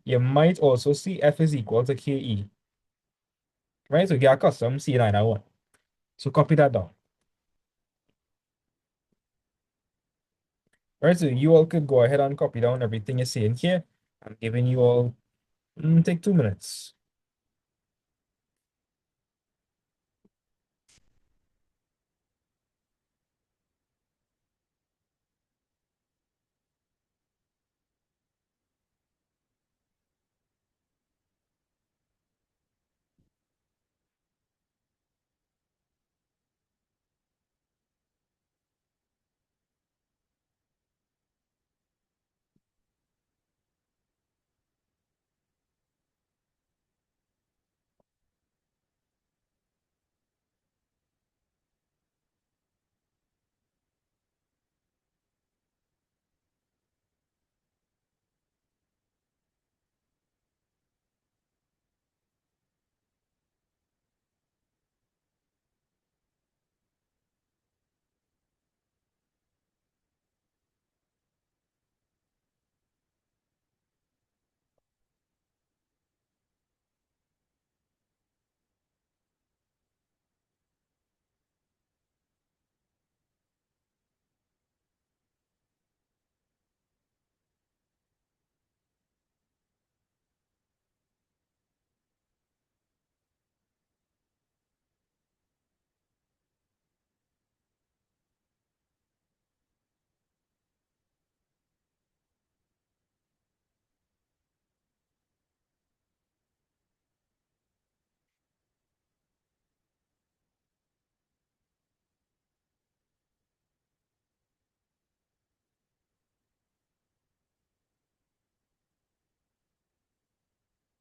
You might also see F is equal to Ke. Right? So get accustomed C9 So copy that down. Right? So you all could go ahead and copy down everything you see in here. I'm giving you all take 2 minutes.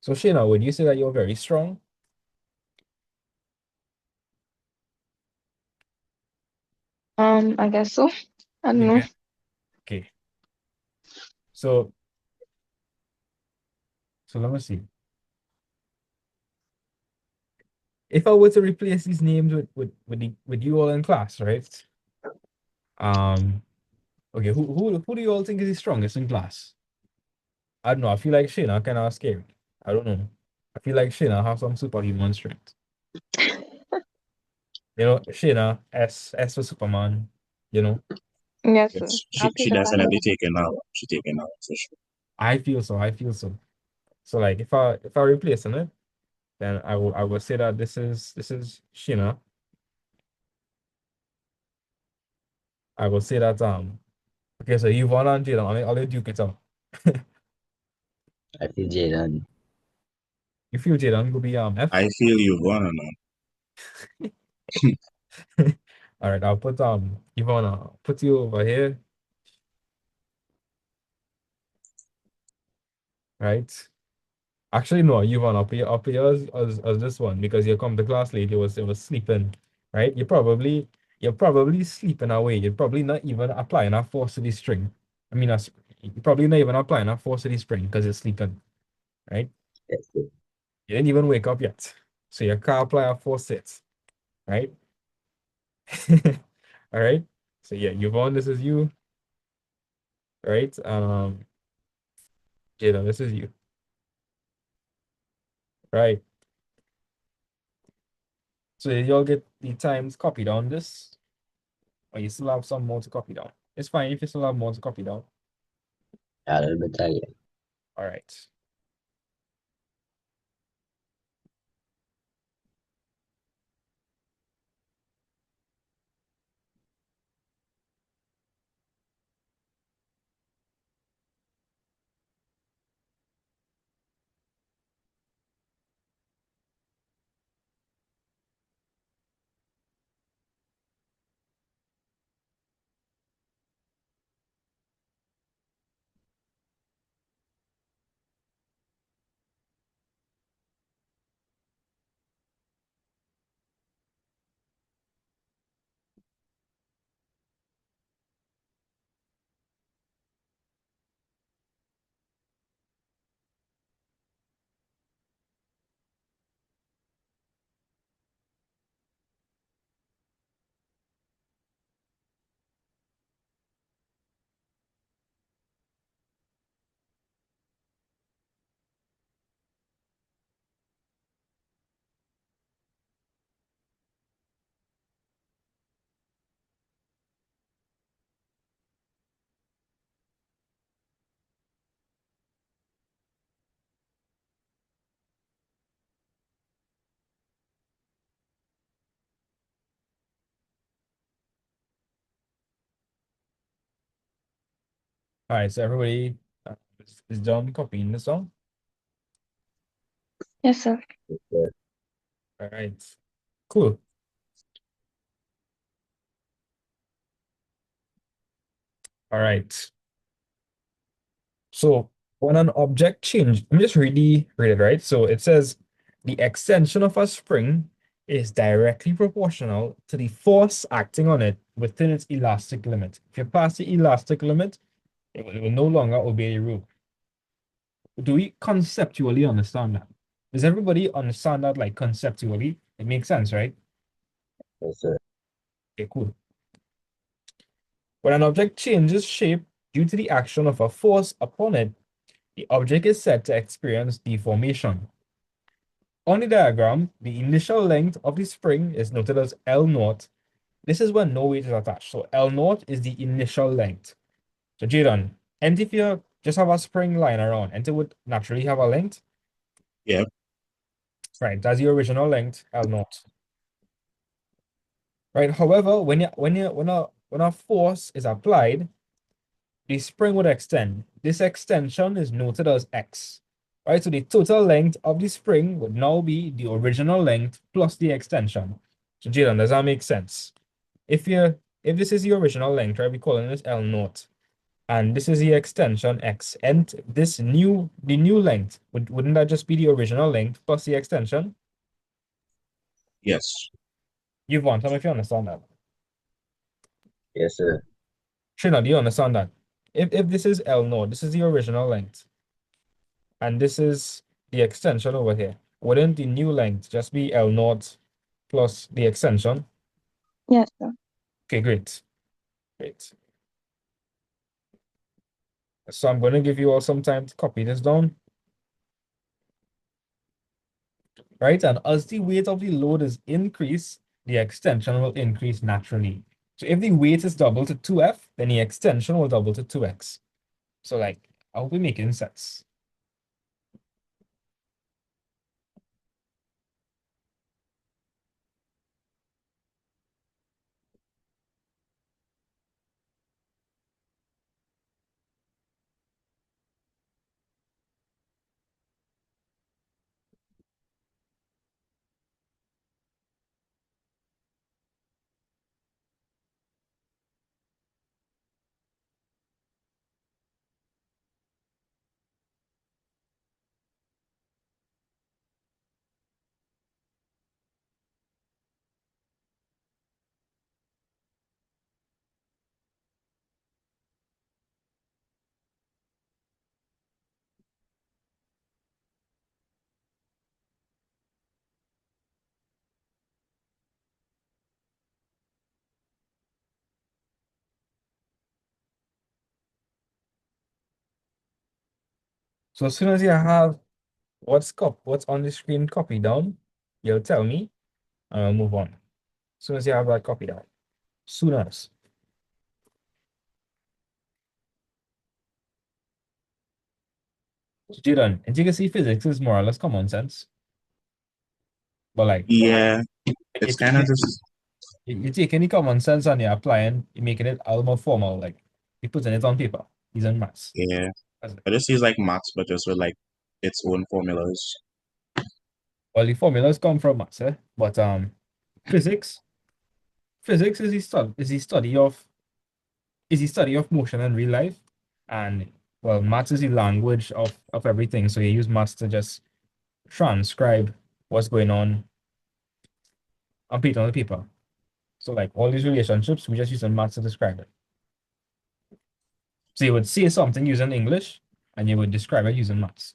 So Shayna, would you say that you're very strong? I guess so. I don't You know. get okay. So let me see. If I were to replace these names with you all in class, right? Um, okay, who do you all think is the strongest in class? I don't know. I feel like Shayna kind of scary. I don't know. I feel like Shayna have some superhuman strength. Shayna, S for Superman, you know. Yes, sir. Yes, I'll she take it as definitely well. taken out. She taken out for sure. I feel so. I feel so. So like if I replace it, then I will say that this is Shayna. I will say that okay, so Yvonne and Jayla, I'll let you get out. I feel Jaden. You feel Jayla will be F. I feel you've won or not. All right, I'll put Yvonne, put you over here. right? Actually, no, you want up here as this one because you come to class late. It was sleeping, right? You're probably sleeping away. You're probably not even applying a force to the string. I mean, you're probably not even applying a force to the spring because you're sleeping, right? Yes, sir. You didn't even wake up yet, so you can't apply a force it, right? All right. So yeah, Yvonne, this is you, right? Jada, this is you, right? So y'all get the times copied on this, or you still have some more to copy down. It's fine if you still have more to copy down. A little bit again. All right. All right. So everybody is done copying the song. Yes, sir. Yes, sir. All right. Cool. All right. So when an object change, let me just read it, right? So it says the extension of a spring is directly proportional to the force acting on it within its elastic limit. If you pass the elastic limit, it will no longer obey the rule. Do we conceptually understand that? Does everybody understand that like conceptually? It makes sense, right? Yes, sir. Okay, cool. When an object changes shape due to the action of a force upon it, the object is said to experience deformation. On the diagram, the initial length of the spring is noted as L naught. This is when no weight is attached. So L naught is the initial length. So Jadon, and if you just have a spring lying around, and it would naturally have a length, Yeah. right? That's the original length, L naught. Right. However, when a force is applied, the spring would extend. This extension is noted as X. Right. So the total length of the spring would now be the original length plus the extension. So Jadon, does that make sense? If this is the original length, right, we're calling this L naught. And this is the extension X. And the new length, wouldn't that just be the original length plus the extension? Yes. Yvonne, tell me if you understand that. Yes, sir. Trina, do you understand that? If this is L naught, this is the original length, and this is the extension over here. Wouldn't the new length just be L naught plus the extension? Yes, sir. Okay, great. Great. So I'm going to give you all some time to copy this down, right? And as the weight of the load is increased, the extension will increase naturally. So if the weight is double to 2F, then the extension will double to 2X. So like, I hope we're making sense. So as soon as you have what's on the screen copied down, you'll tell me and I'll move on. As soon as you have that copied down. Soon as. Jaden, and you can see physics is more or less common sense. But like Yeah, you it's take kind of it, just you take any common sense and you're applying, you're making it a little more formal, like you're putting it on paper. Using maths. yeah. That's it. I just use like maths, but just with like its own formulas. Well, the formulas come from maths, eh? But physics, physics is the study of motion in real life. And well, maths is the language of everything. So you use maths to just transcribe what's going on paper on the paper. So like all these relationships, we just use the maths to describe it. So you would say something using English and you would describe it using maths.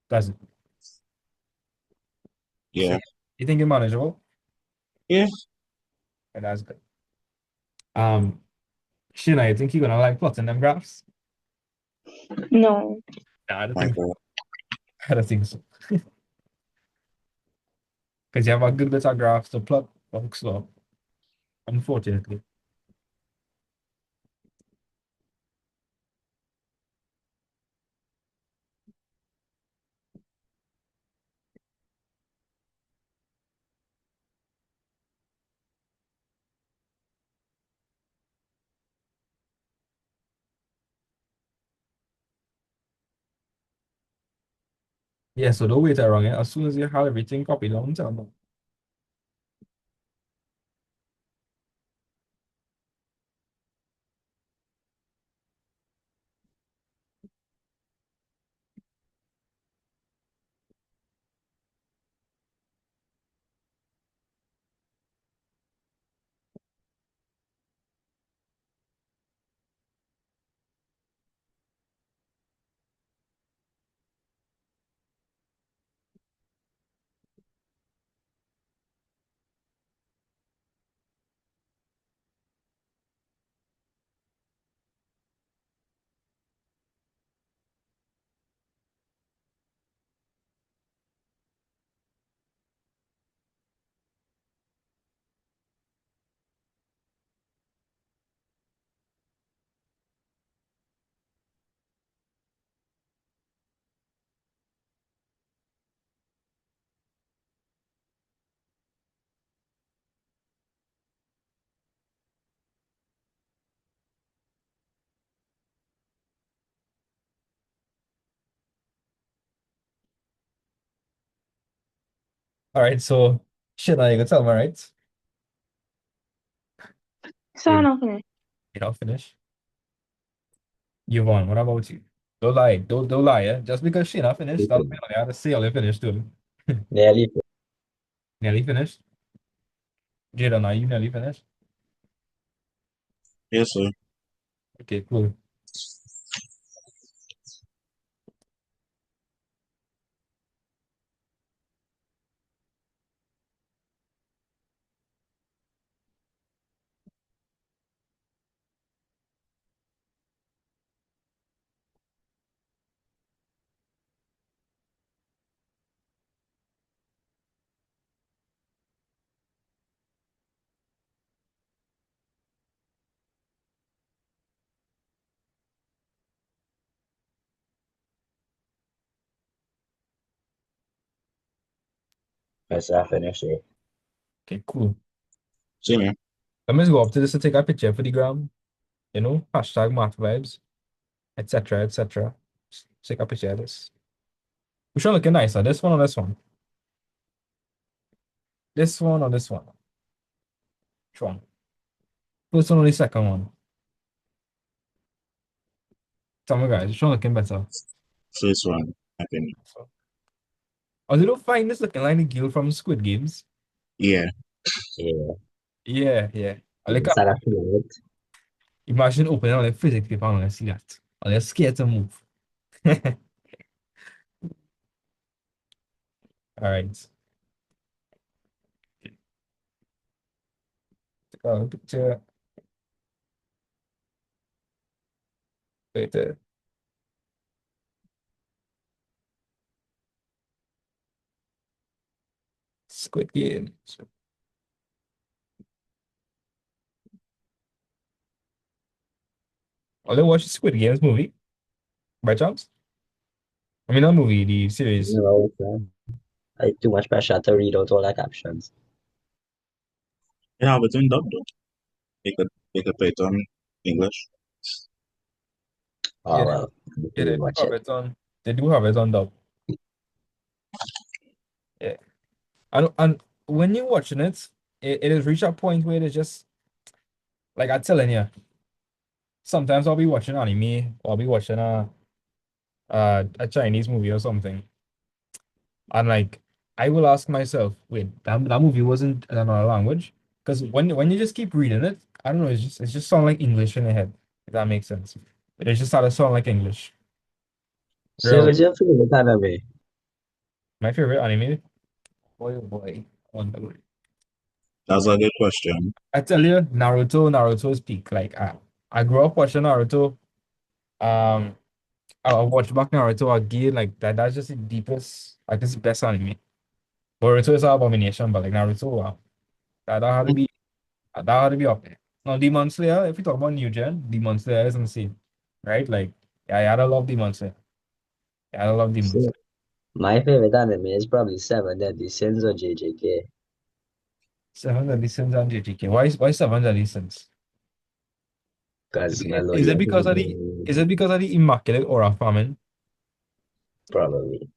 That's it. So Yeah, you think you're manageable? yeah. And that's good. Um, Sheena, I think you're gonna like plotting them graphs? No. Nah, I don't My think God. I don't think so. Because you have a good bit of graphs to plot for Hooke's law, unfortunately. Yeah, so don't wait around it. As soon as you have everything copied down, tell me. All right, so shit, now you can tell me, right? So You I'm not finished. you know, finish. You won. What about you? Don't lie. Don't lie, yeah? Just because she not finished, that'll mean I have to say all you finished too. Nearly. Nearly finished. Jaden, are you nearly finished? Yes, sir. Okay, cool. Yes, I finished it. Okay, cool. Same here. Let me just go up to this to take a picture for the gram. You know, hashtag math vibes, etc., etc. Take a picture of this. Which one looking nicer? This one or this one? This one or this one? Which one? First one or the second one? Tell me guys, which one looking better? First one, I think. So, oh, you don't find this looking like the girl from Squid Games? Yeah, Yeah. Yeah, yeah. I like Instead of fluid, imagine opening all the physics paper and I see that. And you're scared to move. All right. Picture right there. Squid Game. Only watch the Squid Games movie by chance? I mean, not movie, the series. No, like too much pressure to read out all the captions. Yeah, but in dub though. They could play it on English. Yeah, Oh well, yeah, we they do watch have it. it on. They do have it on dub. Yeah, and when you're watching it, it has reached a point where it's just like I'm telling you. Sometimes I'll be watching anime, or I'll be watching a Chinese movie or something, and like I will ask myself, wait, that movie wasn't in another language? Because when you just keep reading it, I don't know, it's just sound like English in your head, if that makes sense. It just started sound like English. So Real, what's your favorite anime? my favorite anime, boy, oh boy, Wonder Boy. That's a good question. I tell you, Naruto's peak. Like I grew up watching Naruto. Um, I watched back Naruto again. Like that's just the deepest, like this is the best anime. Boruto is an abomination, but like Naruto, wow, that had to be up there. Now Demon Slayer, if we talk about new gen, Demon Slayer is insane, right? Like, yeah, I had to love Demon Slayer. Yeah, I love Demon So Slayer. my favorite anime is probably Seven Deadly Sins or JJK. Seven Deadly Sins and JJK. Why Seven Deadly Sins? Because Is it Melodious because of the immaculate aura famine? probably.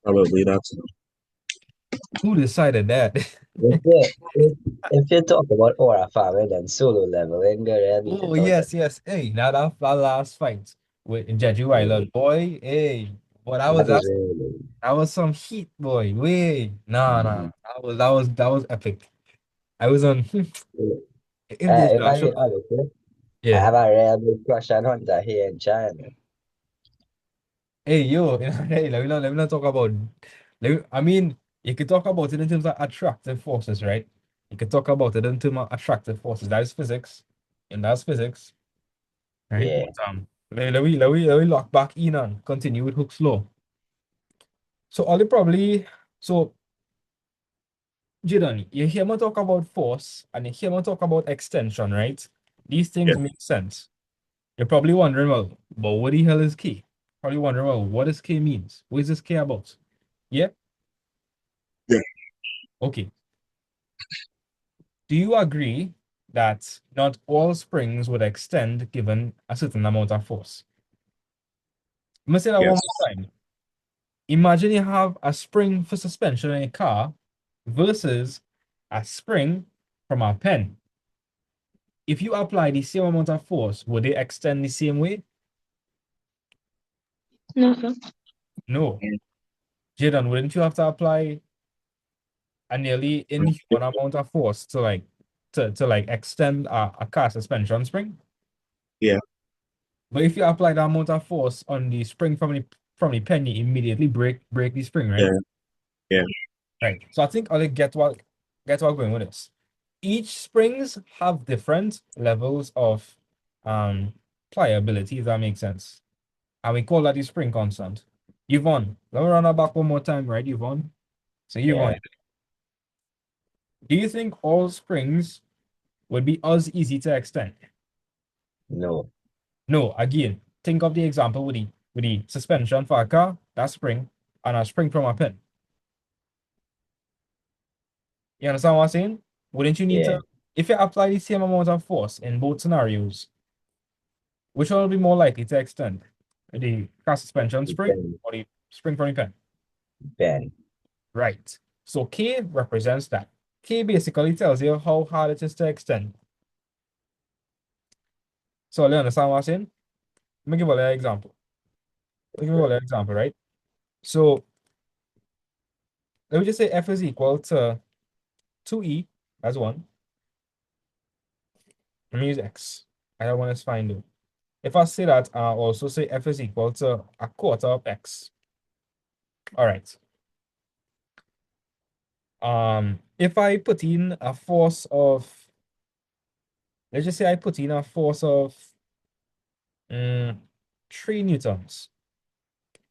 Probably that's Who decided that? If you talk about aura famine and solo leveling, girl, I beat Oh it out of yes, yes. Hey, now that last fight with Jeju you. Island, boy. Hey, boy, that was That that is really. that was some heat, boy. Wait, nah. Mhm. That was epic. I was on. If this If guy I show, be honest, I yeah. have a real big crush on Hunter here in China. Hey, yo, hey, let me not talk about. I mean, you could talk about it in terms of attractive forces, right? You could talk about it in terms of attractive forces. That is physics, and that's physics, right? Yeah, But let me lock back in and continue with Hooke's law. So all probably so Jadon, you hear me talk about force and you hear me talk about extension, right? These yeah, things make sense. You're probably wondering, well, but what the hell is K? Probably wondering, well, what does K means? What is this K about? Yeah? yeah, Okay. Do you agree that not all springs would extend given a certain amount of force? Let me say that one yes, more time. Imagine you have a spring for suspension in a car versus a spring from a pen. If you apply the same amount of force, would they extend the same way? No, sir. No. Jaden, wouldn't you have to apply a nearly inhuman amount of force to like extend a car suspension spring? yeah, But if you apply that amount of force on the spring from the pen, you immediately break the spring, right? yeah, yeah, Right. So I think I'll get what I'm going with this. Each springs have different levels of um pliability, if that makes sense. And we call that the spring constant. Yvonne, let me run that back one more time, right, Yvonne? So Yvonne, yeah, do you think all springs would be as easy to extend? no, No, again, think of the example with the suspension for a car, that spring, and a spring from a pen. You understand what I'm saying? Wouldn't you need yeah, to, if you apply the same amount of force in both scenarios, which one will be more likely to extend? The car suspension spring Ben, or the spring from the pen? Ben, Right. So K represents that. K basically tells you how hard it is to extend. So you understand what I'm saying? Let me give you an example. Let me give you an example, right? So let me just say F is equal to 2E, that's one. Let me use X. I don't want to find it. If I say that, I'll also say F is equal to a quarter of X. All right. If I put in a force of, let's just say I put in a force of 3 newtons.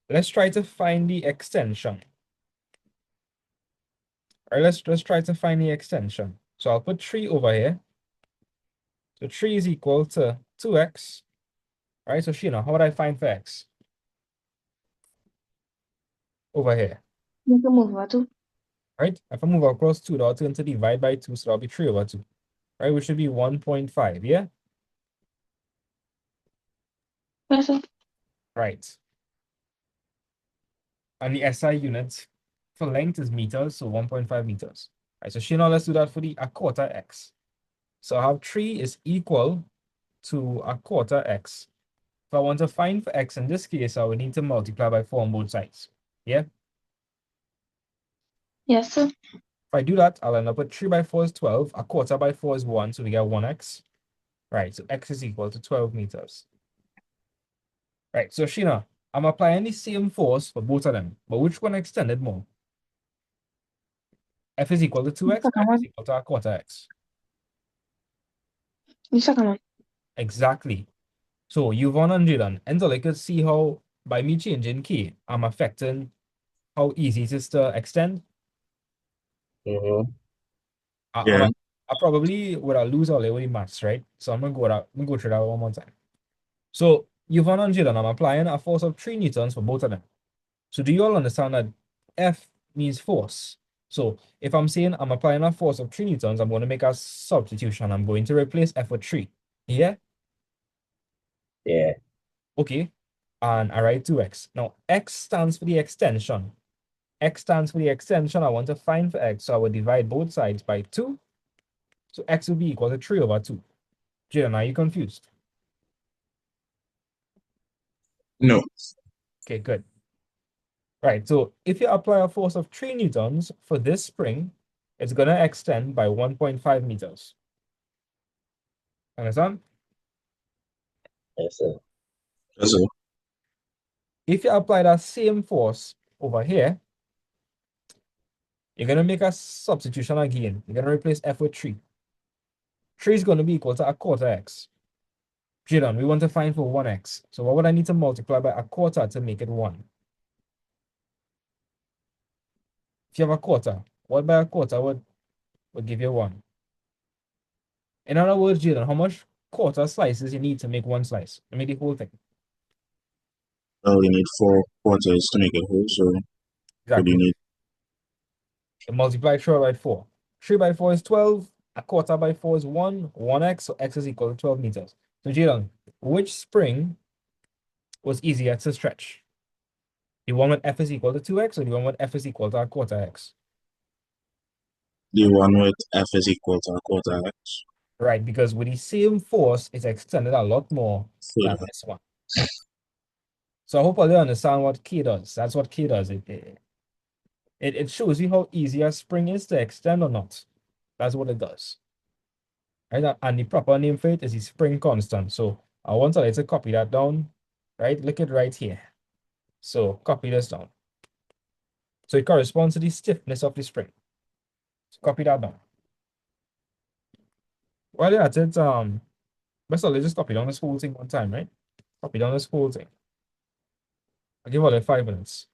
Let's try to find the extension. All right, let's try to find the extension. So I'll put 3 over here. So 3 is equal to 2x. All right, so Sheena, how would I find for x? Over here. You can move over to. Right? If I move across 2, that'll turn to divide by 2, so that'll be 3 over 2. Right, which should be 1.5, yeah? Yes, sir. Right. And the SI unit for length is meters, so 1.5 meters. Right, so Sheena, let's do that for a quarter x. So I have 3 is equal to a quarter x. If I want to find for x in this case, I would need to multiply by 4 on both sides. Yeah? Yes, sir. If I do that, I'll end up with 3 by 4 is 12, a quarter by 4 is 1, so we get 1x. Right, so x is equal to 12 meters. Right, so Sheena, I'm applying the same force for both of them, but which one extended more? F is equal to The 2x, second F is one. equal to a quarter x. The second one. Exactly. So you've 100 and until I could see how by me changing k, I'm affecting how easy it is to extend. Mm-hmm. Yeah. I probably would have lose all the way maths, right? So I'm gonna go through that one more time. So you've 100 and I'm applying a force of 3 newtons for both of them. So do you all understand that F means force? So if I'm saying I'm applying a force of 3 newtons, I'm going to make a substitution. I'm going to replace F with 3. Yeah? Yeah. Okay. And I write 2x. Now, x stands for the extension. X stands for the extension I want to find for x. So I will divide both sides by 2. So x will be equal to 3 over 2. Jaden, are you confused? No. Okay, good. Right, so if you apply a force of 3 newtons for this spring, it's going to extend by 1.5 meters. Understand? Yes, sir. So If you apply that same force over here, you're going to make a substitution again. You're going to replace F with 3. 3 is going to be equal to a quarter x. Jaden, we want to find for 1x. So what would I need to multiply by a quarter to make it 1? If you have a quarter, what by a quarter would give you 1? In other words, Jaden, how much quarter slices you need to make 1 slice? To make the whole thing. well, you need 4 quarters to make it whole. So what do you Exactly. need? You multiply 3 by 4. 3 by 4 is 12. A quarter by 4 is 1. 1x, so x is equal to 12 meters. So Jaden, which spring was easier to stretch? The one with F is equal to 2x or the one with F is equal to a quarter x? The one with F is equal to a quarter x. Right, because with the same force, it's extended a lot more than Further. this one. So I hope all you understand what K does. That's what K does. It shows you how easy a spring is to extend or not. That's what it does. Right? And the proper name for it is the spring constant. So I want to copy that down. Right? Look it right here. So copy this down. So it corresponds to the stiffness of the spring. So copy that down. While you're at it, best of all, let's just copy down this whole thing one time, right? Copy down this whole thing. I'll give all it 5 minutes.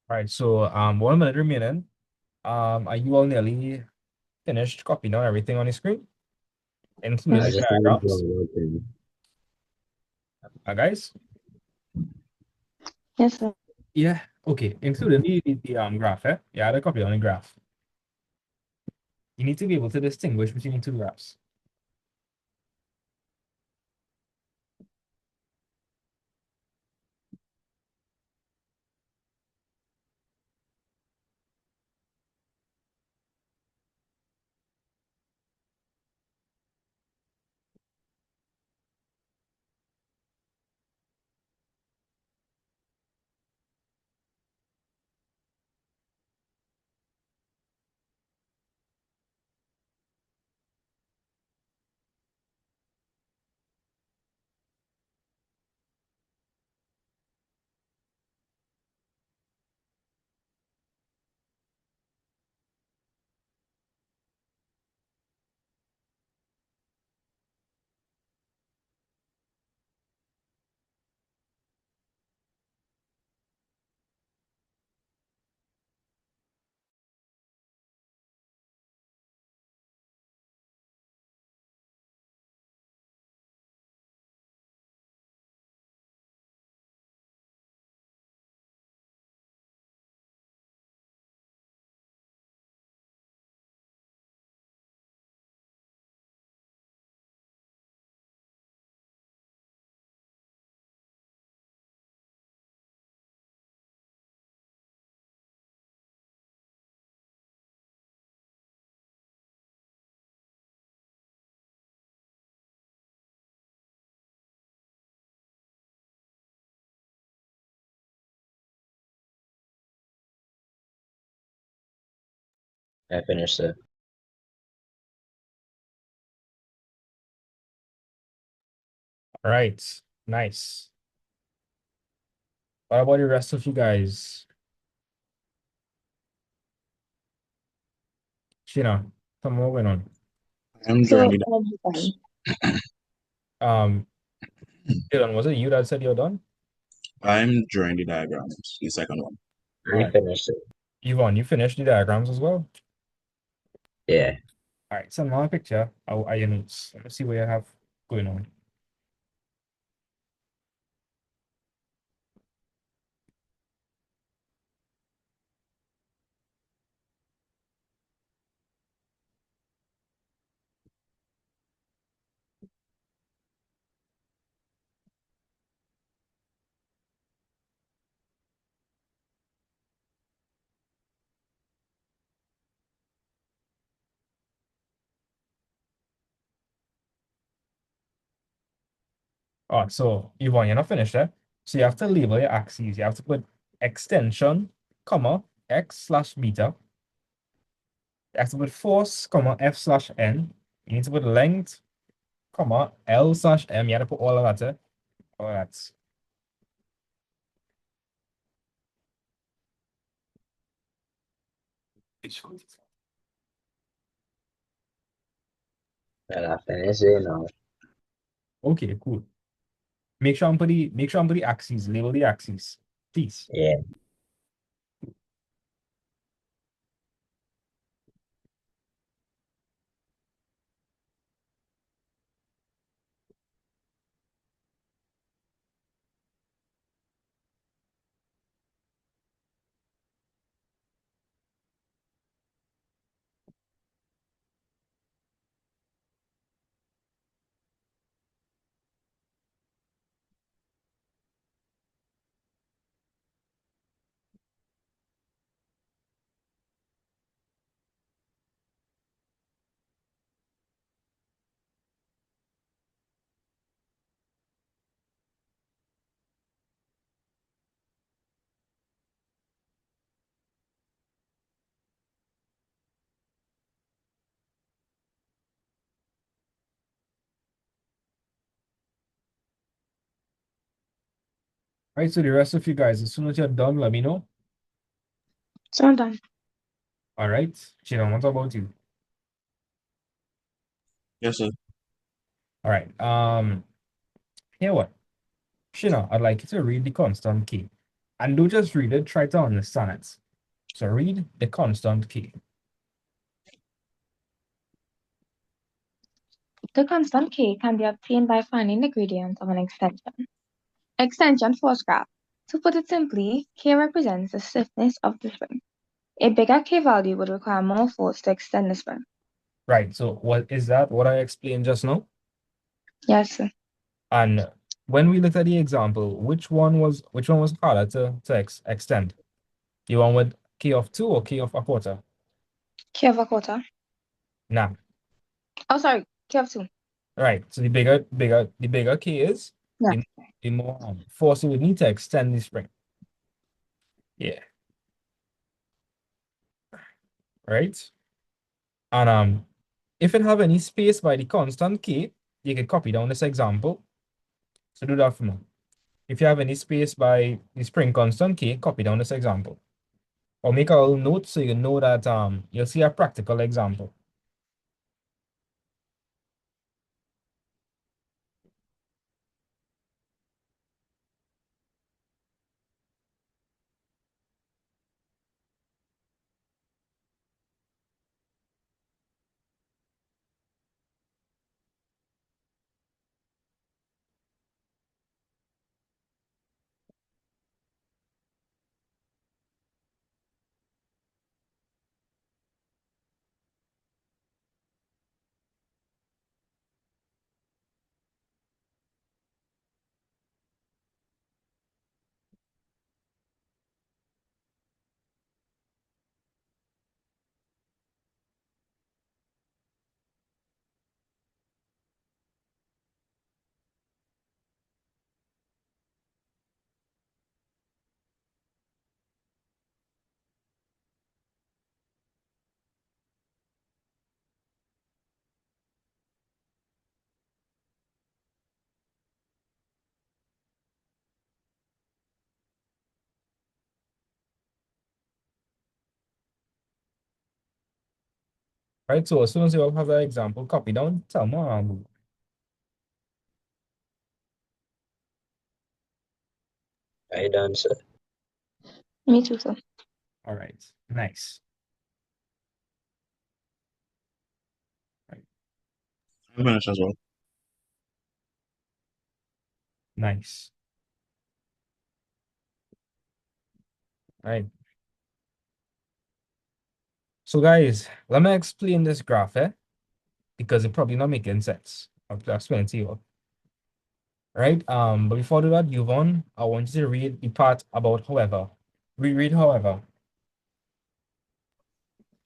All right, so 1 minute remaining. Are you all nearly finished copying down everything on the screen, including I the Yes. just need to draw diagrams? a thing. Guys? Yes, sir. Yeah, okay. Including the graph, eh? Yeah, the copy on the graph. You need to be able to distinguish between the two graphs. I finished, sir. All right, nice. What about the rest of you guys? Sheena, some more going on. I'm So, drawing the done. Um, Dylan, was it you that said you're done? I'm drawing the diagrams, the second one. All We right. finished, sir. Yvonne, you finished the diagrams as well? Yeah. All right, send me a picture. Are your notes? Let me see what you have going on. All right, so Yvonne, you're not finished there. So you have to label your axes. You have to put extension, comma, x slash beta. You have to put force, comma, f slash n. You need to put length, comma, l slash m. You have to put all of that there. All of that. Well, I finished it now. Okay, cool. Make sure I'm put the axes, label the axes, please. Yeah. All right, so the rest of you guys, as soon as you're done, let me know. So done. All right, Sheena, what about you? Yes, sir. All right. Here what? Sheena, I'd like you to read the constant key. And don't just read it, try to understand it. So read the constant K. The constant K can be obtained by finding the gradient of an extension. Extension force graph. To put it simply, K represents the stiffness of the spring. A bigger K value would require more force to extend the spring. Right. So what is that? What I explained just now? Yes, sir. And when we looked at the example, which one was harder to extend? The one with K of 2 or K of a quarter? K of a quarter. Nah. Oh, sorry, K of 2. Right. So the bigger K is, Yeah. the more force you would need to extend the spring. Yeah. Right. And if it have any space by the constant K, you can copy down this example. So do that for me. If you have any space by the spring constant K, copy down this example. Or make a little note so you know that you'll see a practical example. Right. So as soon as you have that example, copy down, tell me. I done, sir. Me too, sir. All right. Nice. Right. I'm finished as well. Nice. Right. So guys, let me explain this graph, because it probably not making sense. I'll explain it to you. Right. But before I do that, Yvonne, I want you to read the part about however. Reread however.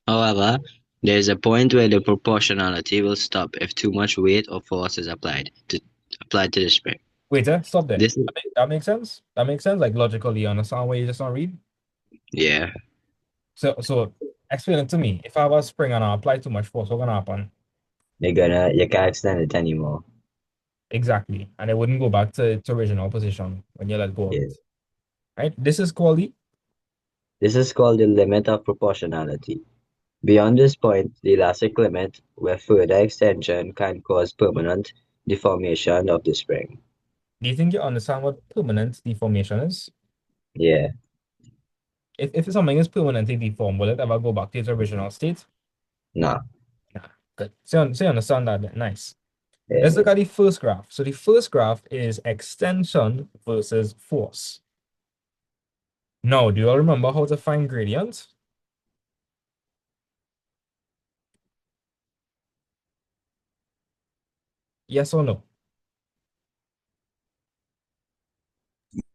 However, there is a point where the proportionality will stop if too much weight or force is applied to the spring. Wait, stop there. This, That makes sense? That makes sense? Like logically, you understand why you just not read? yeah, So explain it to me. If I have a spring and I apply too much force, what's gonna happen? you can't extend it anymore. Exactly. And it wouldn't go back to its original position when you let go of Yeah. it. Right? This is called the This is called the limit of proportionality. Beyond this point, the elastic limit, where further extension can cause permanent deformation of the spring. do you think you understand what permanent deformation is? Yeah, If something is permanently deformed, will it ever go back to its original state? no, Nah. Good. So you understand that then. Nice. Let's yeah. look at the first graph. So the first graph is extension versus force. Now, do you all remember how to find gradient? Yes or no?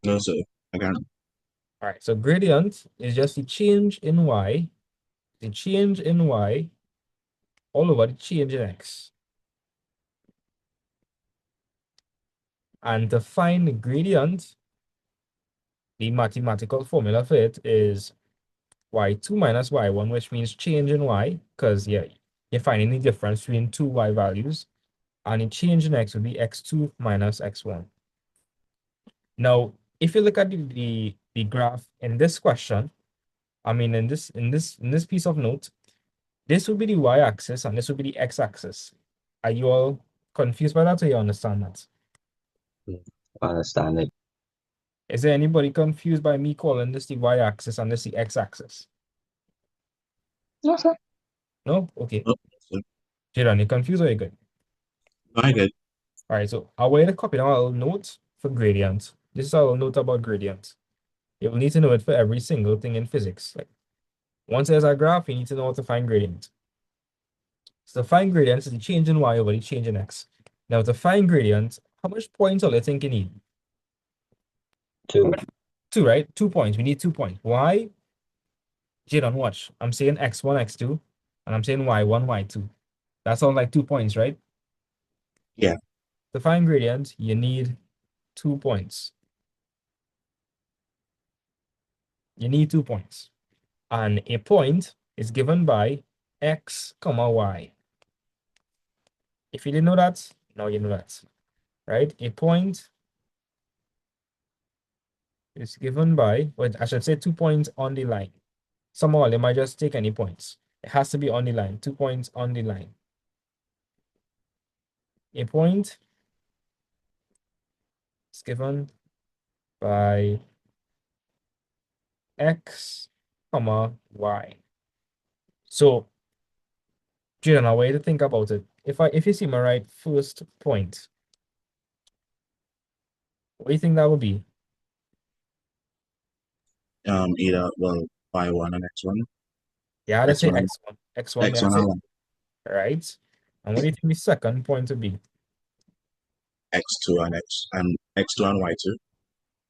No, sir. I can't. All right, so gradient is just the change in y all over the change in x. And to find the gradient, the mathematical formula for it is y2 minus y1, which means change in y, because yeah, you're finding the difference between two y values, and the change in x would be x2 minus x1. Now, if you look at the graph in this question, I mean in this piece of note, this would be the y-axis and this would be the x-axis. Are you all confused by that or you understand that? Understand it. Is there anybody confused by me calling this the y-axis and this the x-axis? No, sir. No? Okay. Oh, so, Jadon, you confused or you good? I get All right, so I want you to copy down a little note for gradient. This is a little note about gradient. You'll need to know it for every single thing in physics. Like once there's a graph, you need to know how to find gradient. So to find gradient is the change in y over the change in x. Now to find gradient, how much points do you think you need? How 2. much? Two, right? 2 points. We need 2 points. Why? Jadon, watch. I'm saying x1, x2, and I'm saying y1, y2. That sounds like 2 points, right? Yeah. To find gradient, you need 2 points. You need 2 points. And a point is given by x, comma, y. If you didn't know that, now you know that, right? A point is given by, well, I should say 2 points on the line. Somehow they might just take any points. It has to be on the line, 2 points on the line. A point is given by x, comma, y. So, Jaden, a way to think about it. If you see my right first point, what do you think that would be? Either y1 and x1. Yeah, let's say X1, x1. X1, x1 that's and it, 1, right? And what do you think the second point would be? x2 and x2 and y2.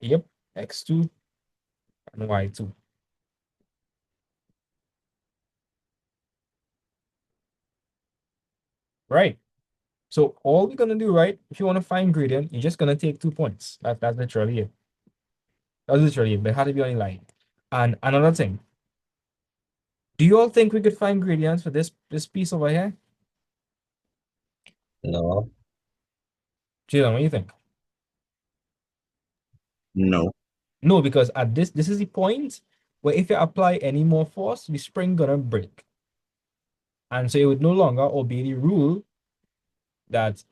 Yep, x2 and y2. Right. So all we're gonna do, right? If you want to find gradient, you're just gonna take 2 points. That's literally it. That's literally it. But it had to be on the line. And another thing, do you all think we could find gradients for this piece over here? No. Jalen, what do you think? No. No, because at this is the point where if you apply any more force, the spring gonna break. And so it would no longer obey the rule that,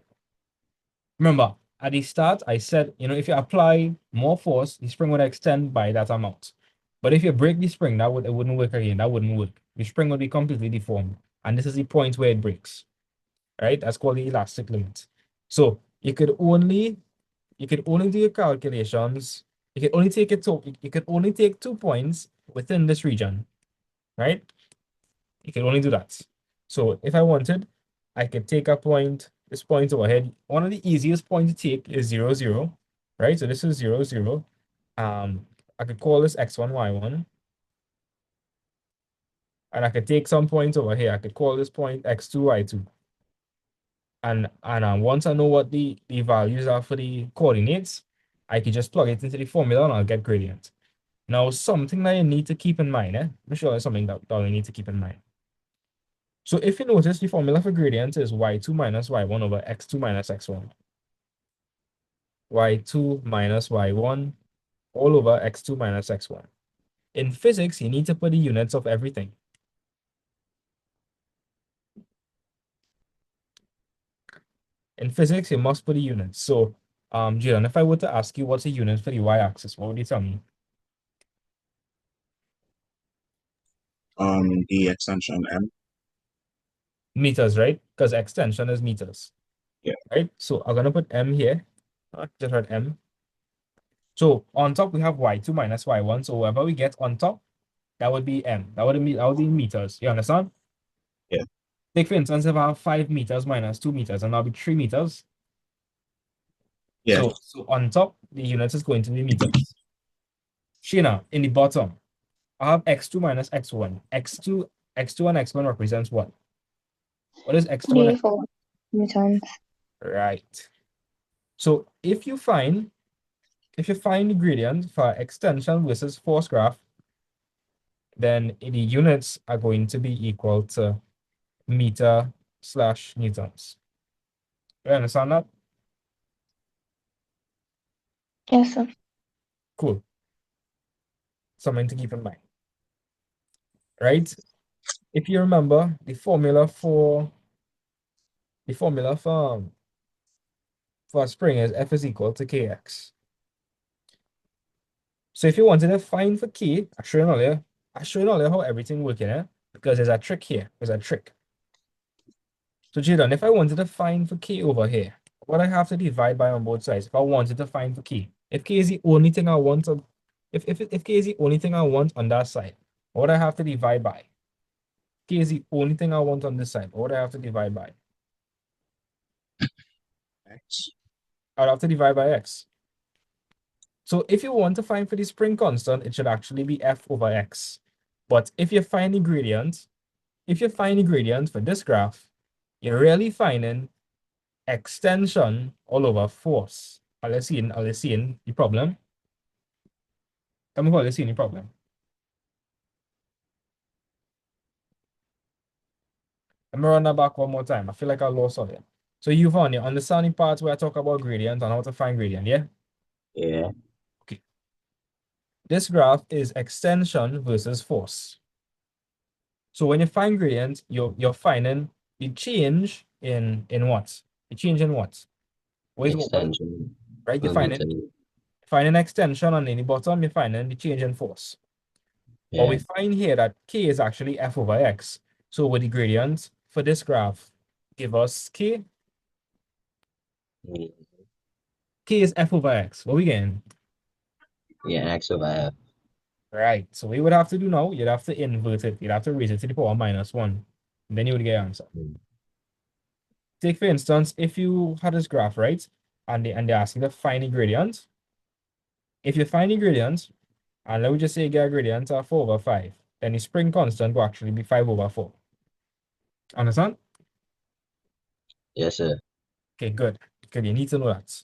remember, at the start, I said, if you apply more force, the spring would extend by that amount. But if you break the spring, it wouldn't work again. That wouldn't work. The spring would be completely deformed. And this is the point where it breaks. Right? That's called the elastic limit. So you could only do your calculations. You could only take 2 points within this region, right? You can only do that. So if I wanted, I could take a point, this point over here. One of the easiest points to take is 0, 0, right? So this is 0, 0. I could call this x1, y1. And I could take some points over here. I could call this point x2, y2. And once I know what the values are for the coordinates, I could just plug it into the formula and I'll get gradient. Now, something that you need to keep in mind, I'm sure there's something that you need to keep in mind. So if you notice, the formula for gradient is y2 minus y1 over x2 minus x1. y2 minus y1 all over x2 minus x1. In physics, you need to put the units of everything. In physics, you must put the units. So, Jilan, if I were to ask you what's a unit for the y-axis, what would you tell me? The extension m. Meters, right? Because extension is meters. Yeah. Right? So I'm gonna put m here. Just write m. So on top we have y2 minus y1. So whatever we get on top, that would be m. That would be meters. You understand? Yeah. Take for instance, if I have 5 meters minus 2 meters, and that'll be 3 meters. Yeah. So on top, the unit is going to be meters. Sheena, in the bottom, I have x2 minus x1. X2 and x1 represents what? What is x2 and x1? 24 newtons. Right. So if you find the gradient for extension versus force graph, then the units are going to be equal to meter/newtons. You understand that? Yes, sir. Cool. Something to keep in mind. Right? If you remember the formula for a spring is F is equal to kx. So if you wanted to find for K, I showed you earlier how everything works here, because there's a trick here. There's a trick. So Jadon, if I wanted to find for K over here, what I have to divide by on both sides if I wanted to find for K. If K is the only thing I want to, if K is the only thing I want on that side, what I have to divide by? K is the only thing I want on this side. What I have to divide by? X. I'd have to divide by X. So if you want to find for the spring constant, it should actually be F over X. But if you find the gradient, for this graph, you're really finding extension all over force. Are you seeing the problem? Tell me what you seeing the problem. Let me run that back one more time. I feel like I lost all it. So you've on your understanding parts where I talk about gradient and how to find gradient, yeah? Yeah. Okay. This graph is extension versus force. So when you find gradient, you're finding the change in what? The change in what? What is what? Extension Right? You're per meter. finding extension on the bottom, you're finding the change in force. But we Yeah. find here that K is actually F over X. So with the gradient for this graph, give us K. Yeah. K is F over X. What we getting? Yeah. X over F. Right. So what you would have to do now, you'd have to invert it. You'd have to raise it to the power minus one. Then you would get an answer. Mm. Take for instance, if you had this graph, right? And they're asking to find the gradient. If you find the gradient, and let me just say you get a gradient of 4 over 5, then the spring constant will actually be 5 over 4. Understand? Yes, sir. Okay, good. Because you need to know that.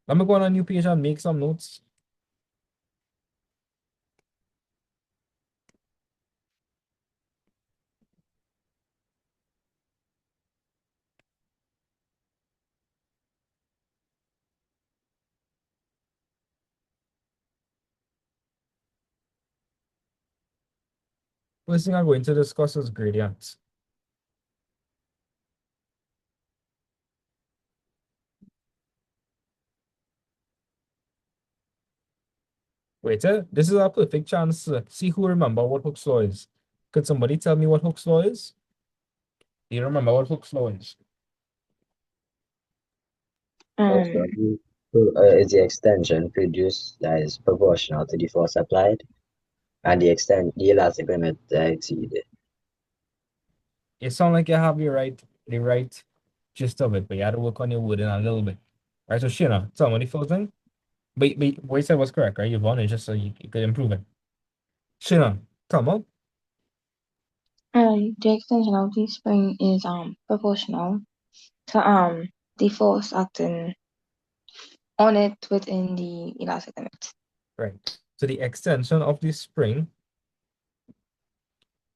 Let me go on a new page and make some notes. First thing I'm going to discuss is gradient. Wait, this is a perfect chance to see who remember what Hooke's law is. Could somebody tell me what Hooke's law is? Do you remember what Hooke's law is? Also, is the extension produced that is proportional to the force applied, and the elastic limit exceeded. It sounds like you have the right gist of it, but you had to work on your wording a little bit. Right, so Shina, tell me the first thing. But what you said was correct, right? You've won it just so you could improve it. Shina, come on. The extension of the spring is proportional to the force acting on it within the elastic limit. Right. So the extension of the spring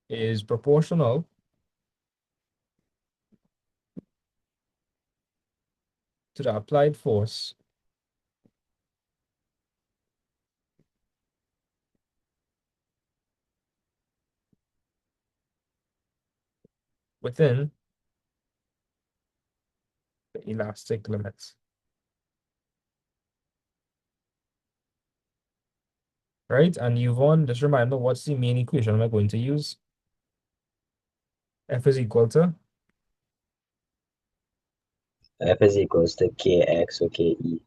is proportional to the applied force within the elastic limits. Right? And Yvonne, just remember what's the main equation we're going to use? F is equal to, F is equals to Kx or Ke.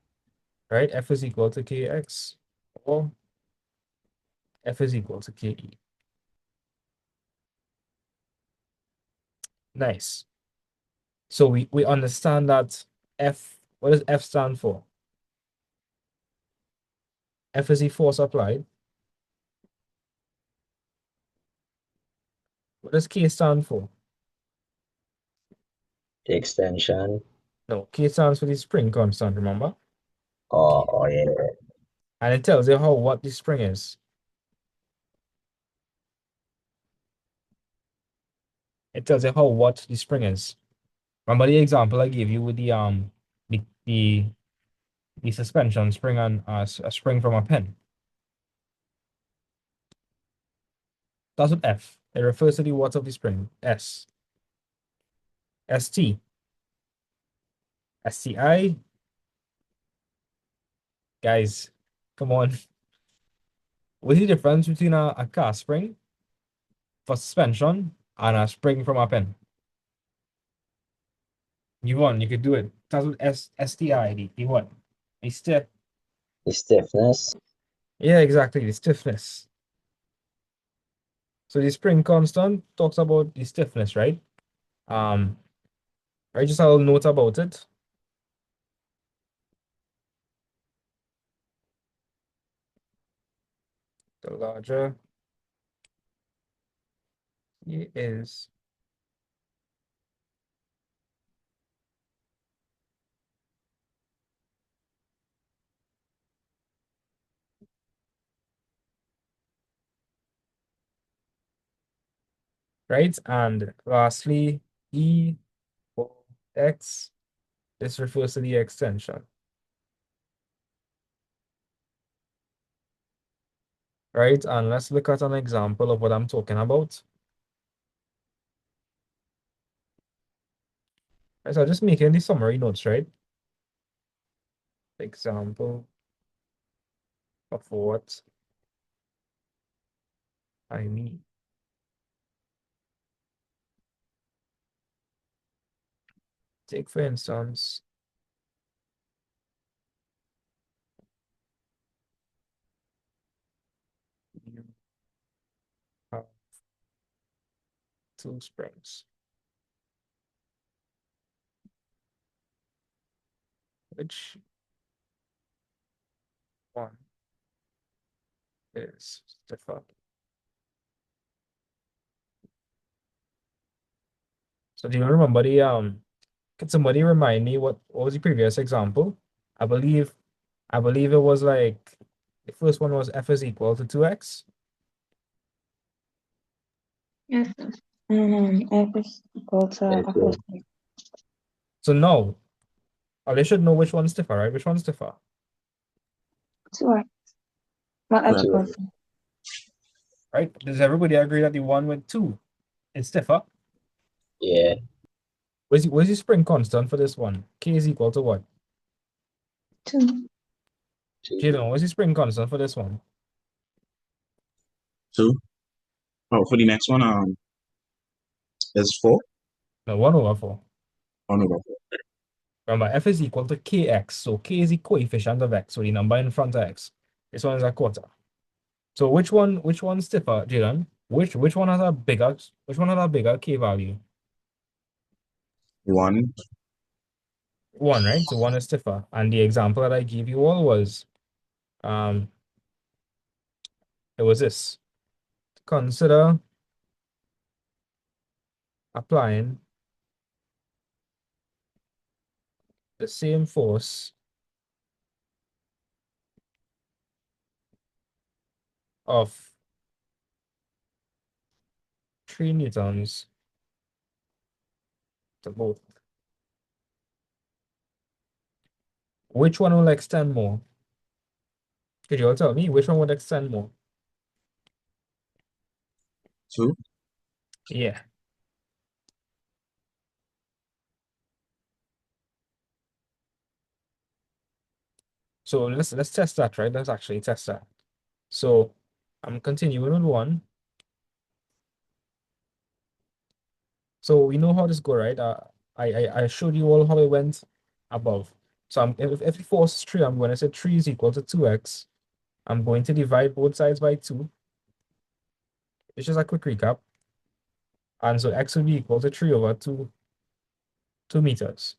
right? F is equal to Kx, or F is equal to Ke. Nice. So we understand that F, what does F stand for? F is the force applied. What does K stand for? The extension, No, K stands for the spring constant, remember? K. or yeah, And it tells you what the spring is. It tells you what the spring is. Remember the example I gave you with the the, the suspension spring on a spring from a pen. That's what F. It refers to the what of the spring. S. ST. STI. Guys, Come on. What's the difference between a car spring for suspension and a spring from a pin? You won. You could do it. That's what STID. You won. A stiff. The stiffness. Yeah, exactly. The stiffness. So the spring constant talks about the stiffness, right? Um, I just have a note about it. The larger it is, right? And lastly, E or X, this refers to the extension, right? And let's look at an example of what I'm talking about. Right, so I'm just making the summary notes, right? Example of what I mean. Take, for instance, you have two springs. Which one is stiffer? So do you remember can somebody remind me what was the previous example? I believe I believe it was like the first one was f is equal to 2x. Yes. F is equal to If a first name. So no, they should know which one's stiffer, right? Which one's stiffer? 2x. Not F Correct. equals to. Right? Does everybody agree that the one with 2 is stiffer? yeah, Where's the spring constant for this one? K is equal to what? 2. two, Jalen, what's the spring constant for this one? 2. Oh, for the next one, is 4. No, 1/4. Oh, no, 4. Remember, f is equal to kx. So k is the coefficient of x, so the number in front of x. This one is a quarter. So which one's stiffer, Jalen? Which one has a bigger k value? 1. One, right? So one is stiffer. And the example that I gave you all was um it was this. Consider applying the same force of 3 newtons to both. Which one will extend more? Could you all tell me which one would extend more? 2. Yeah. So let's test that, right? Let's actually test that. So I'm continuing with one. So we know how this go, right? I showed you all how it went above. So if the force is 3, I'm going to say 3 is equal to 2x. I'm going to divide both sides by 2. It's just a quick recap. And so x will be equal to 3 over 2 meters.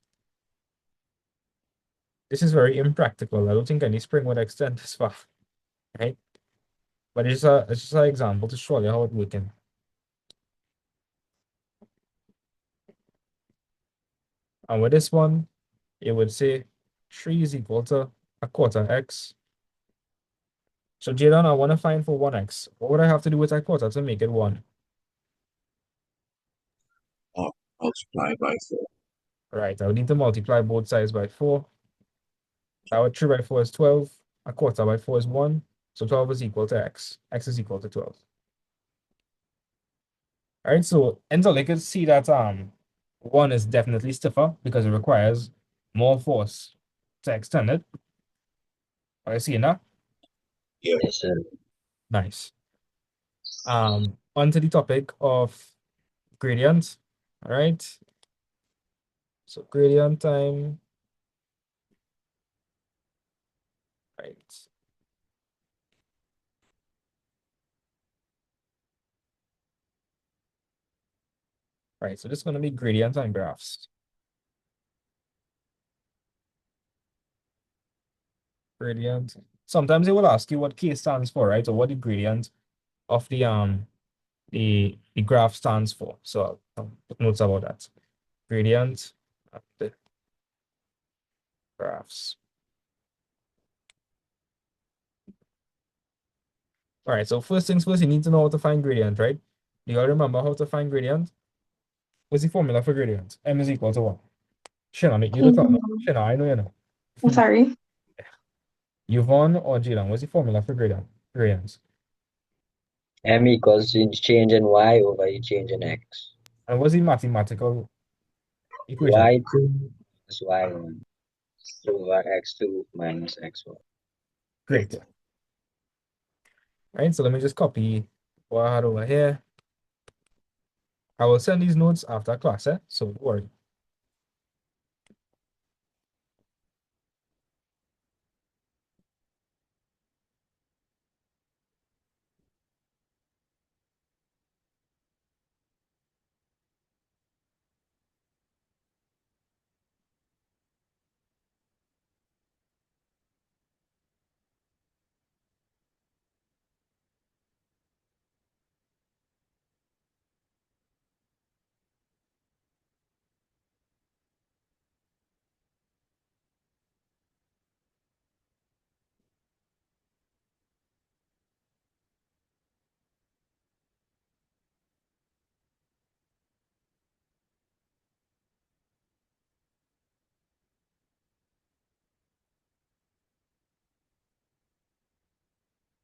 This is very impractical. I don't think any spring would extend this far, right? But it's just an example to show you how it's working. And with this one, it would say 3 is equal to a quarter x. So Jadon, I want to find for 1x. What would I have to do with a quarter to make it 1? Multiply by 4. Right, I would need to multiply both sides by 4. That would 3 by 4 is 12. A quarter by 4 is 1. So 12 is equal to x. X is equal to 12. All right, so until I can see that 1 is definitely stiffer because it requires more force to extend it. Are you seeing that? Yeah. Yes, sir. Nice. Onto the topic of gradient. All right. So gradient time. Right. Right. So this is going to be gradient time graphs. Gradient. Sometimes they will ask you what K stands for, right? Or what the gradient of the graph stands for. So I'll put notes about that. Gradient of the graphs. All right, so first things first, you need to know how to find gradient, right? Do you all remember how to find gradient? What's the formula for gradient? M is equal to what? Shana, you don't tell me. Shana, I know you know. I'm sorry. Yvonne or Jilan, what's the formula for gradient? Gradients. M equals you change in Y over you change in X. And what's the mathematical equation? Y2 is Y1 over X2 minus X1. Great. Right, so let me just copy what I had over here. I will send these notes after class, so don't worry.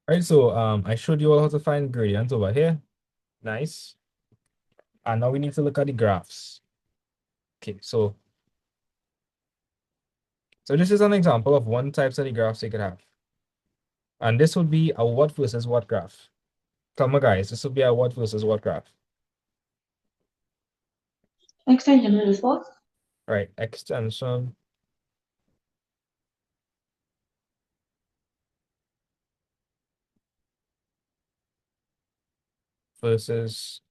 Right, so I showed you all how to find gradients over here. Nice. And now we need to look at the graphs. Okay, so this is an example of one type of the graphs you could have. And this would be a what versus what graph. Come on, guys, this would be a what versus what graph. Extension versus what? Right, extension versus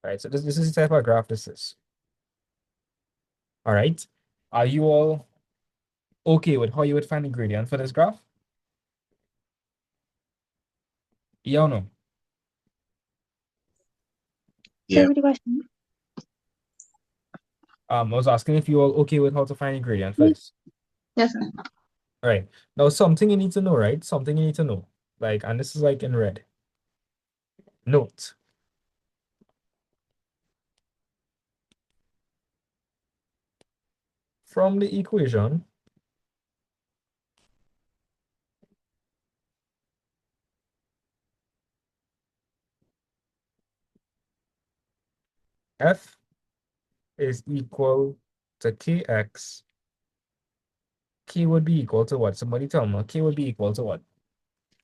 right. So this is the type of graph this is. All right. Are you all okay with how you would find the gradient for this graph? Yeah or no? Say Yeah. what the question. I was asking if you all okay with how to find the gradient for this. Yes, sir. All right. Now something you need to know, right? Something you need to know. Like, and this is like in red. Note. From the equation, f is equal to kx. K would be equal to what? Somebody tell me. K would be equal to what?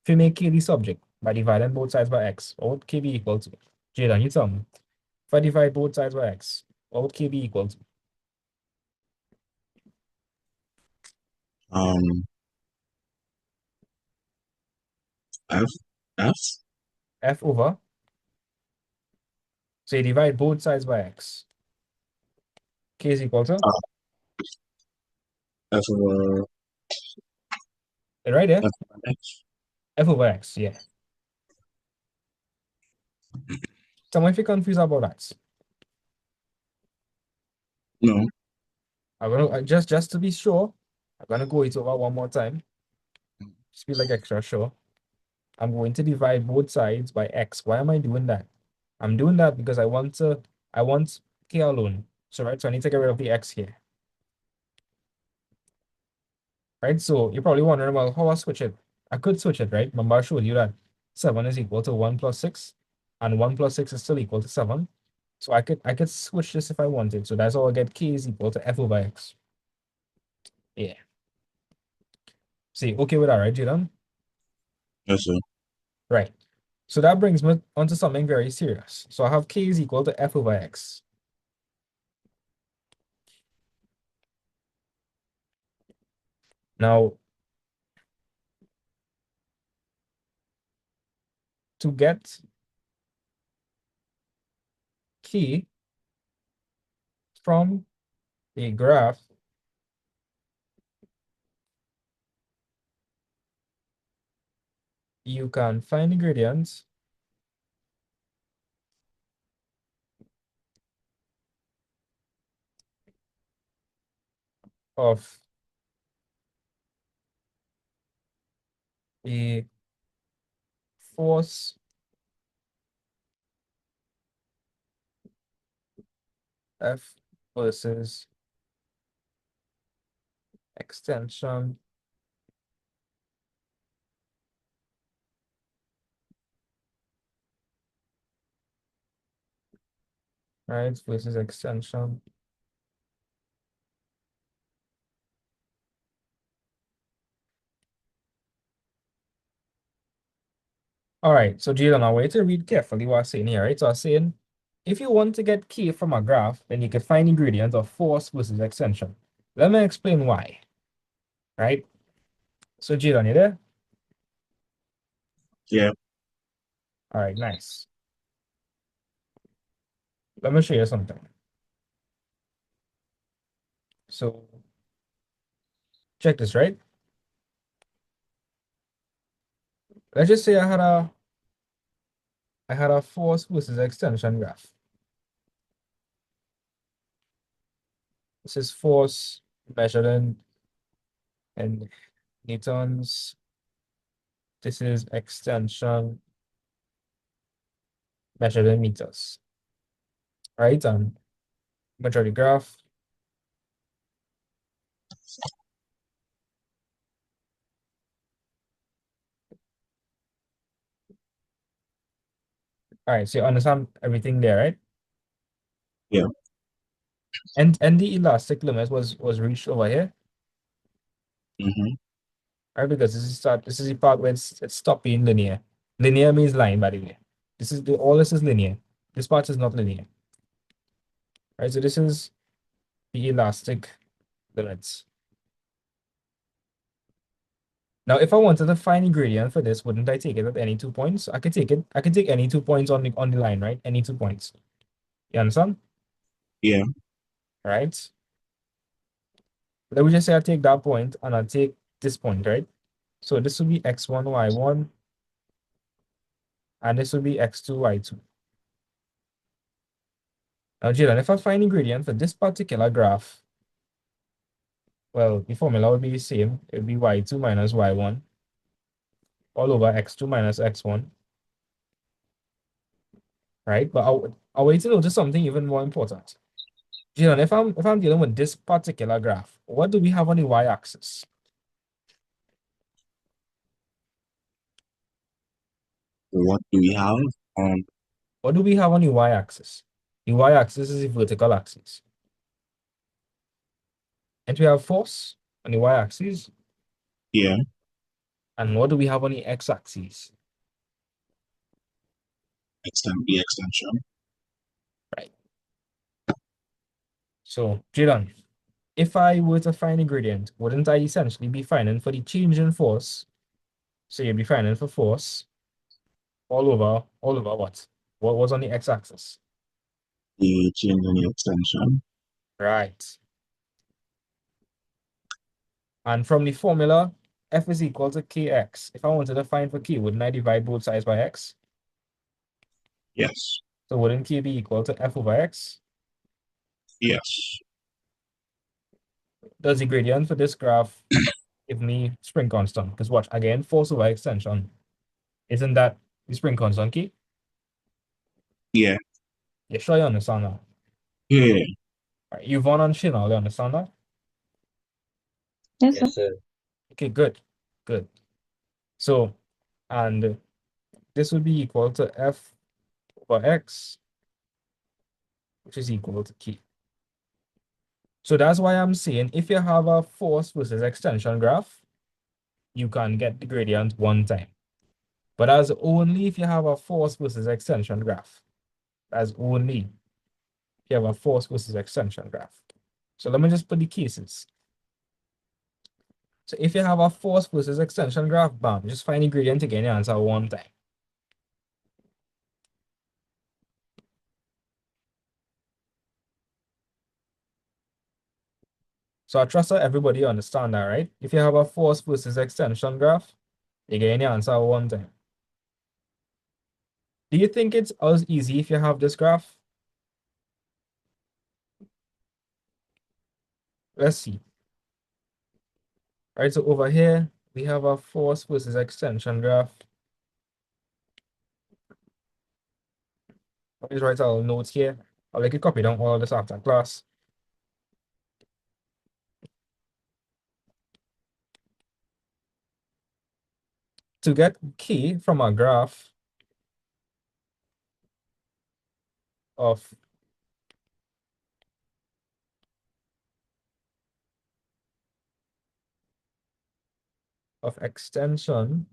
If you make K the subject by dividing both sides by x, what would K be equal to? Jayden, you tell me. If I divide both sides by x, what would K be equal to? Um, F, F, F over. So you divide both sides by x. K is equal to? F over Right there. F over X. F over x, yeah. Tell me if you're confused about that. No. I'm gonna just to be sure, I'm gonna go it over one more time. Just be like extra sure. I'm going to divide both sides by x. Why am I doing that? I'm doing that because I want K alone. So right, so I need to get rid of the x here. Right? So you're probably wondering, well, how I switch it? I could switch it, right? Remember, I showed you that 7 is equal to 1 plus 6, and 1 plus 6 is still equal to 7. So I could switch this if I wanted. So that's how I get k is equal to f over x. Yeah. See, okay with that, right, Jalen? Yes, sir. Right. So that brings me onto something very serious. So I have k is equal to f over x. Now, to get k from a graph, you can find the gradient of a force F versus extension right versus extension. All right, so Jalen, I want you to read carefully what I'm saying here, right? So I'm saying if you want to get k from a graph, then you could find the gradient of force versus extension. Let me explain why, right? So Jalen, you there? Yeah. All right, nice. Let me show you something. So check this, right? Let's just say I had a force versus extension graph. This is force measured in newtons. This is extension measured in meters. Right? And measure the graph. All right, so you understand everything there, right? Yeah. And the elastic limit was reached over here, Mm-hmm. right? Because this is the part where it's stopped being linear. Linear means line, by the way. All this is linear. This part is not linear. Right? So this is the elastic limits. Now, if I wanted to find the gradient for this, wouldn't I take it at any 2 points? I could take any 2 points on the line, right? Any 2 points. You understand? Yeah. Right? Let me just say I take that point and I take this point, right? So this will be x1, y1, and this will be x2, y2. Now, Jalen, if I find the gradient for this particular graph, well, the formula would be the same. It would be y2 minus y1 all over x2 minus x1, right? But I want you to notice something even more important. Jalen, if I'm dealing with this particular graph, what do we have on the y-axis? What do we have? What do we have on the y-axis? The y-axis is the vertical axis. And we have force on the y-axis. Yeah. And what do we have on the x-axis? The extension. Right. So, Jalen, if I were to find a gradient, wouldn't I essentially be finding for the change in force? So you'd be finding for force all over what? What was on the x-axis? The change in the extension. Right. And from the formula, F is equal to kx. If I wanted to find for k, wouldn't I divide both sides by x? Yes. So wouldn't k be equal to F over x? Yes. Does the gradient for this graph give me spring constant? Because watch, again, force over extension. Isn't that the spring constant key? Yeah. You sure you understand that? Yeah. Right, Yvonne and Shina, you understand that? Yes, sir. Yes, sir. Okay, good. Good. So, and this would be equal to F over x which is equal to K. So that's why I'm saying if you have a force versus extension graph, you can get the gradient one time. But that's only if you have a force versus extension graph. That's only if you have a force versus extension graph. So let me just put the cases. So if you have a force versus extension graph, bam, just find the gradient again and answer one time. So I trust that everybody understand that, right? If you have a force versus extension graph, you get any answer one time. Do you think it's as easy if you have this graph? Let's see. All right, so over here, we have a force versus extension graph. Let me just write a little note here. I'll make you copy down all this after class. To get K from a graph of extension,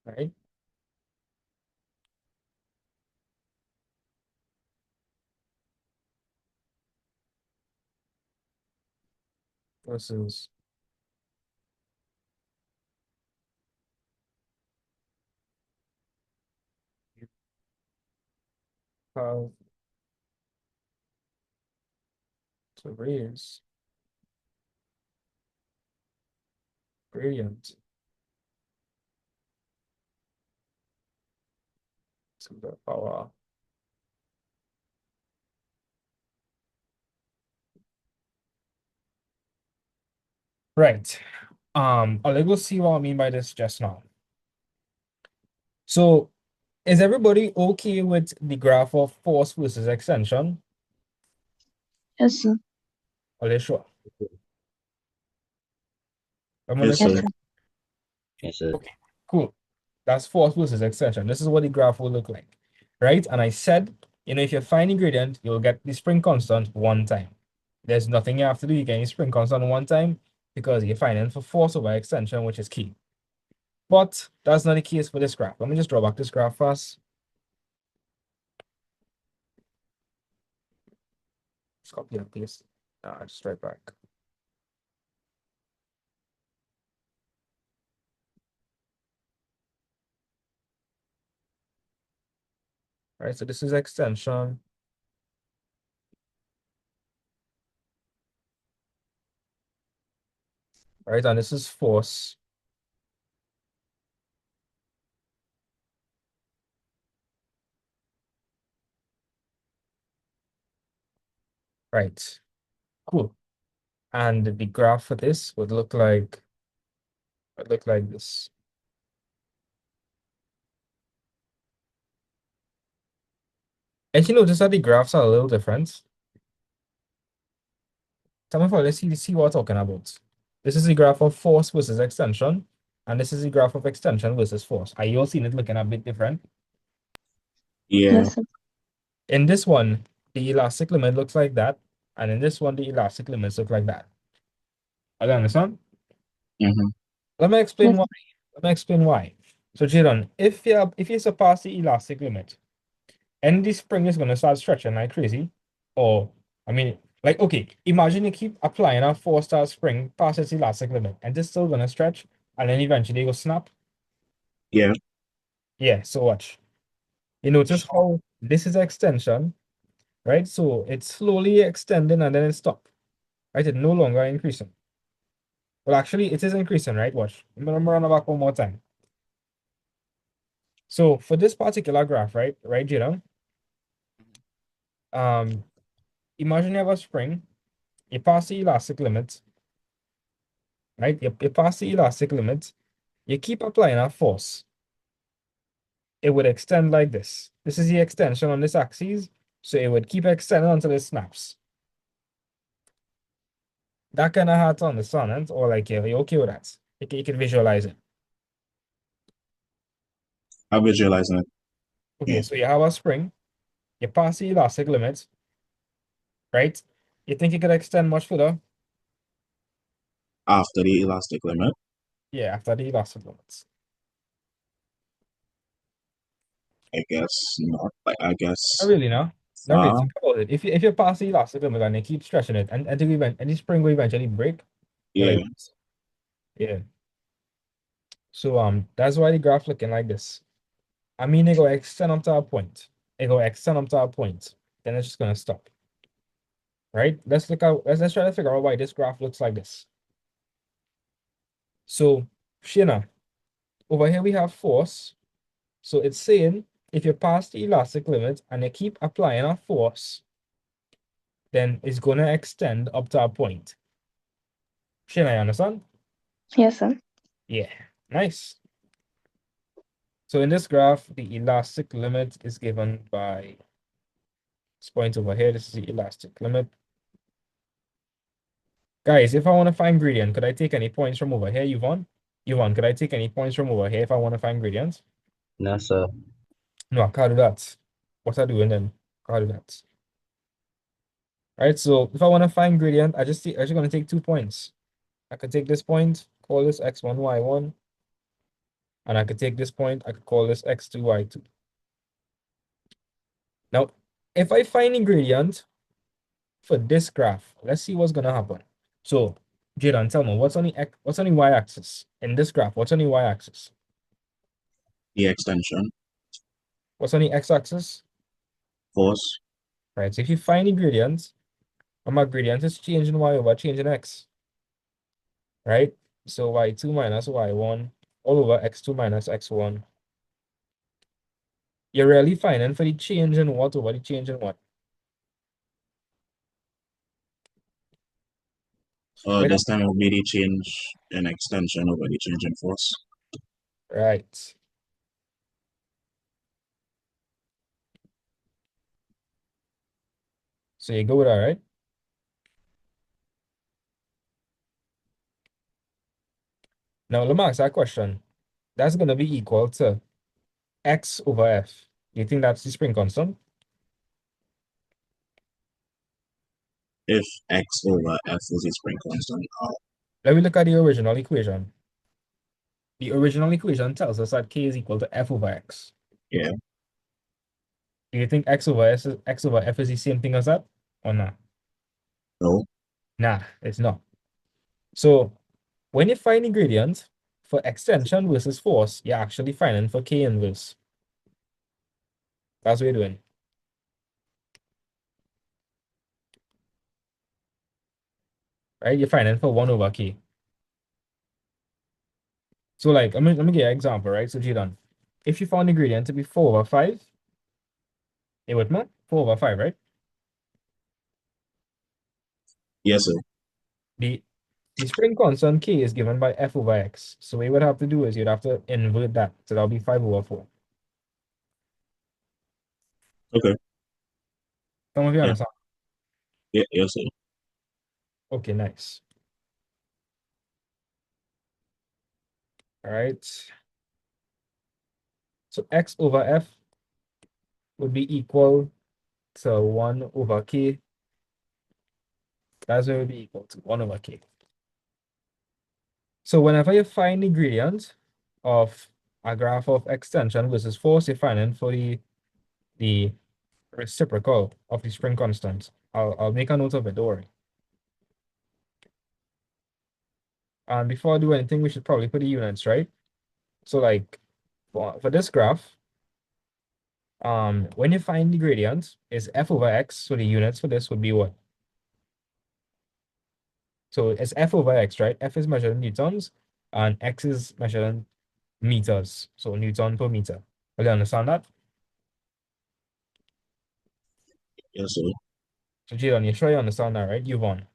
right? Versus how to raise gradient to the power. Right. I'll go see what I mean by this just now. So is everybody okay with the graph of force versus extension? Yes, sir. Are they sure? I'm gonna Yes, Yes, sir. sir. Yes, sir. Okay, cool. That's force versus extension. This is what the graph will look like, right? And I said, if you find the gradient, you'll get the spring constant one time. There's nothing you have to do. You get the spring constant one time because you're finding for force over extension, which is key. But that's not the case for this graph. Let me just draw back this graph first. Just copy and paste. Just right back. All right, so this is extension. All right, and this is force. Right, cool. And the graph for this would look like this. And you notice that the graphs are a little different. Tell me, let's see what we're talking about. This is the graph of force versus extension, and this is the graph of extension versus force. Are you all seeing it looking a bit different? Yeah. Yes, sir. In this one, the elastic limit looks like that, and in this one, the elastic limits look like that. Are you understand? Mm-hmm. Let me explain Yes, why. Let me explain why. So, Jadon, if you surpass the elastic limit, and the spring is going to start stretching like crazy, or I mean, like, okay, imagine you keep applying a four-star spring past its elastic limit, and it's still going to stretch, and then eventually it will snap. Yeah. Yeah, so watch. You notice how this is extension, right? So it's slowly extending and then it stops, right? It's no longer increasing. Well, actually, it is increasing, right? Watch. I'm gonna run it back one more time. So for this particular graph, right, Jada, um, imagine you have a spring, you pass the elastic limit, right? You pass the elastic limit, you keep applying a force. It would extend like this. This is the extension on this axis, so it would keep extending until it snaps. That kind of hard to understand, or like you're okay with that. You can visualize it. I'm visualizing it. Okay, so you have a spring, you pass the elastic limit, right? You think you could extend much further? After the elastic limit, Yeah, after the elastic limits. I guess not. Like I Not guess really, no? Not really. uh Think about it. If you pass the elastic limit and you keep stretching it and the spring will eventually break, you're yeah. like, yeah. So that's why the graph looking like this. I mean, it go extend up to a point. It go extend up to a point. Then it's just gonna stop. Right? Let's try to figure out why this graph looks like this. So, Shina, over here we have force. So it's saying if you pass the elastic limit and you keep applying a force, then it's gonna extend up to a point. Shina, you understand? Yes, sir. Yeah. Nice. So in this graph, the elastic limit is given by this point over here. This is the elastic limit. Guys, if I want to find gradient, could I take any points from over here, Yvonne? Yvonne, could I take any points from over here if I want to find gradients? No, sir. No, I can't do that. What I doing then? Can't do that. All right, so if I want to find gradient, I just gonna take 2 points. I could take this point, call this x1, y1, and I could take this point, I could call this x2, y2. Now, if I find a gradient for this graph, let's see what's gonna happen. So, Jaden, tell me what's on the y-axis in this graph? What's on the y-axis? The extension, What's on the x-axis? force, Right. So if you find the gradient, and my gradient is changing y over changing x, right? So y2 minus y1 all over x2 minus x1. You're really finding for the change in what over the change in what? Right. this time will be the change in extension over the change in force. Right. So you go with that, right? Now let me ask that question. That's gonna be equal to x over f. Do you think that's the spring constant? If x over f is a spring constant, Let me look at the original equation. The original equation tells us that k is equal to f over x. yeah, Do you think x over f is the same thing as that? Or not? no, Nah, it's not. So when you find the gradient for extension versus force, you're actually finding for k inverse. That's what you're doing. Right? You're finding for 1 over k. So like, let me give you an example, right? So Jadon, if you found the gradient to be 4 over 5, it would not 4 over 5, right? yes, sir. The the spring constant k is given by f over x. So what you would have to do is you'd have to invert that. So that'll be 5 over 4. Okay, Some of you yeah, understand? yeah, yes, sir. Okay, nice. All right. So x over f would be equal to 1 over k. That's what it would be equal to 1 over k. So whenever you find the gradient of a graph of extension versus force, you're finding for the reciprocal of the spring constant. I'll make a note of it, don't worry. And before I do anything, we should probably put the units, right? So like for this graph, when you find the gradient is f over x, so the units for this would be what? So it's f over x, right? F is measured in newtons and x is measured in meters. So Newton per meter. Will you understand that? Yes, sir. So Jadon, you sure you understand that, right? You won.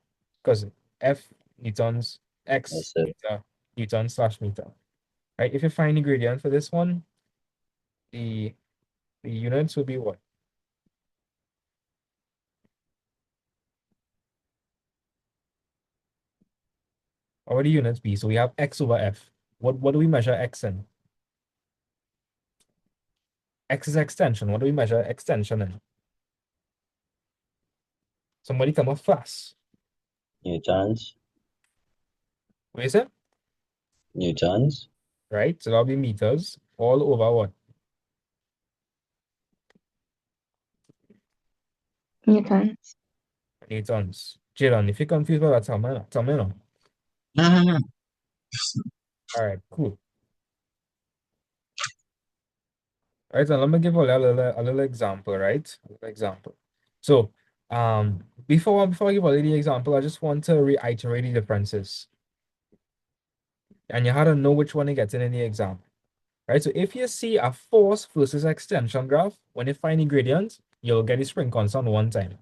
Because F newtons, Yes, X sir. meter, Newton slash meter. Right? If you find the gradient for this one, the the units would be what? What would the units be? So we have X over F. What do we measure X in? X is extension. What do we measure extension in? Somebody come up fast. Newtons. What is it? Newtons. Right? So that'll be meters all over what? Newtons. Newtons. Jalen, if you're confused by that, tell me now. No, no, no. All right, cool. All right, so let me give a little example, right? A little example. So, before I give a little example, I just want to reiterate the differences. And you had to know which one you get in the exam. Right? So if you see a force versus extension graph, when you find the gradient, you'll get the spring constant one time.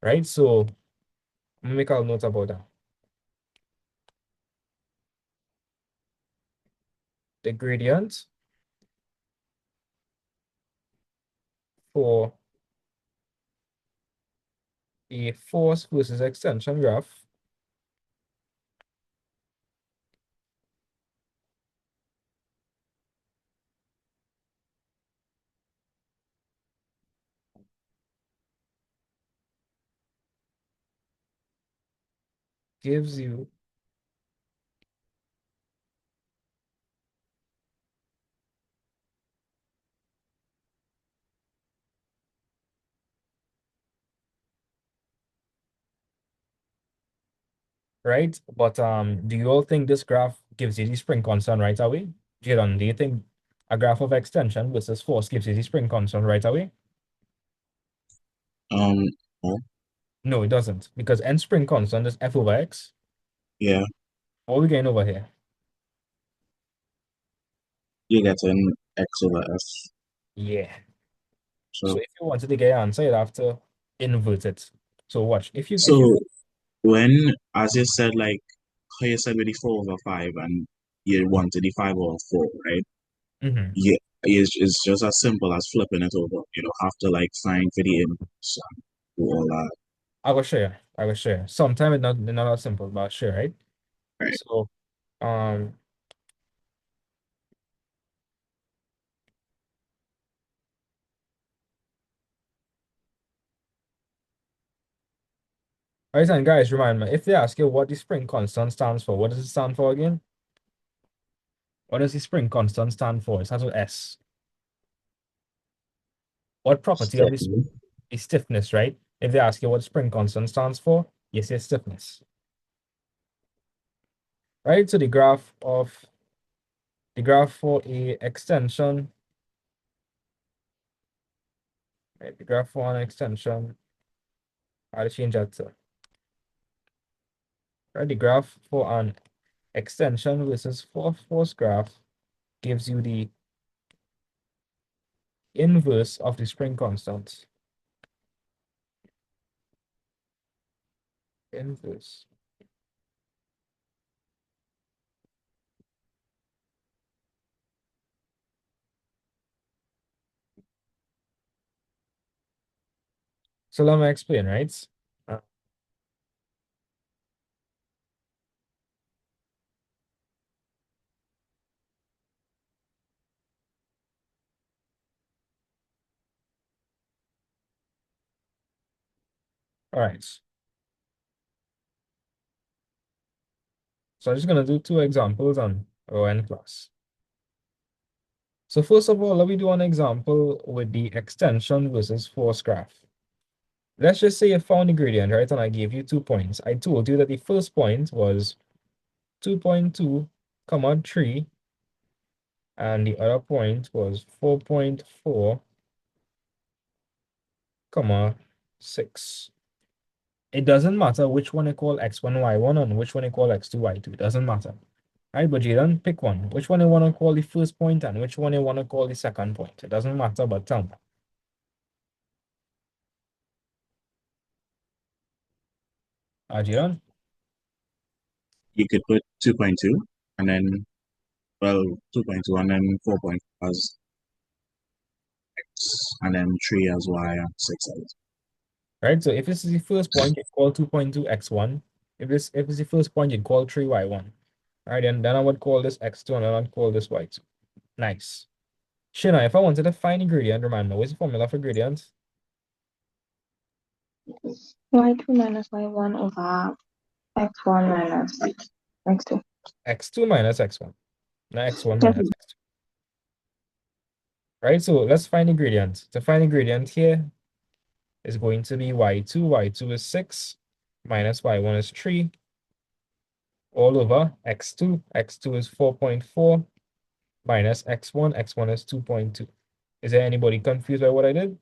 Right? So I'm gonna make a note about that. The gradient for a force versus extension graph gives you right? But do you all think this graph gives you the spring constant right away? Jadon, do you think a graph of extension versus force gives you the spring constant right away? Um, oh, No, it doesn't, because n spring constant is f over x. yeah, What are we getting over here? you get an X over F. Yeah. So So, if you wanted to get your answer, you'd have to invert it. So watch. If you so when, as you said, like how you said with the 4/5 and you wanted the 5/4, right? mhm. Yeah, it's just as simple as flipping it over. You don't have to like find for the inputs and do all that, I will share. I will share. Sometimes it's not that simple, but I'll share, right? right? So um all right, and guys, remind me, if they ask you what the spring constant stands for, what does it stand for again? What does the spring constant stand for? It starts with S. What property of this Stephanie. is stiffness, right? If they ask you what spring constant stands for, you say stiffness. Right? So the graph for a extension, right? The graph for an extension, I'll change that to right. The graph for an extension versus force graph gives you the inverse of the spring constant. Inverse. So let me explain, right? Uh, all right. So I'm just gonna do two examples on ON class. So first of all, let me do an example with the extension versus force graph. Let's just say you found the gradient, right? And I gave you 2 points. I told you that the first point was 2.2, comma 3, and the other point was 4.4, comma 6. It doesn't matter which one you call x1, y1 and which one you call x2, y2. It doesn't matter. All right, but Jaden, pick one. Which one you want to call the first point and which one you want to call the second point? It doesn't matter, but tell me. Jaden? You could put 2.2 and then, well, 2.2 and then 4 as X and then 3 as Y and 6 as. Right, so if this is the first point, you call 2.2 x1. If it's the first point, you'd call 3 y1. All right, then I would call this x2 and then I'd call this y2. Nice. Shana, if I wanted to find a gradient, remember, what's the formula for gradient? Y2 minus Y1 over X1 minus X2. X2 minus X1. Not X1 Yes. minus X2. Right, so let's find a gradient. To find a gradient here is going to be Y2. Y2 is 6 minus Y1 is 3 all over X2. X2 is 4.4 minus X1. X1 is 2.2. Is there anybody confused by what I did?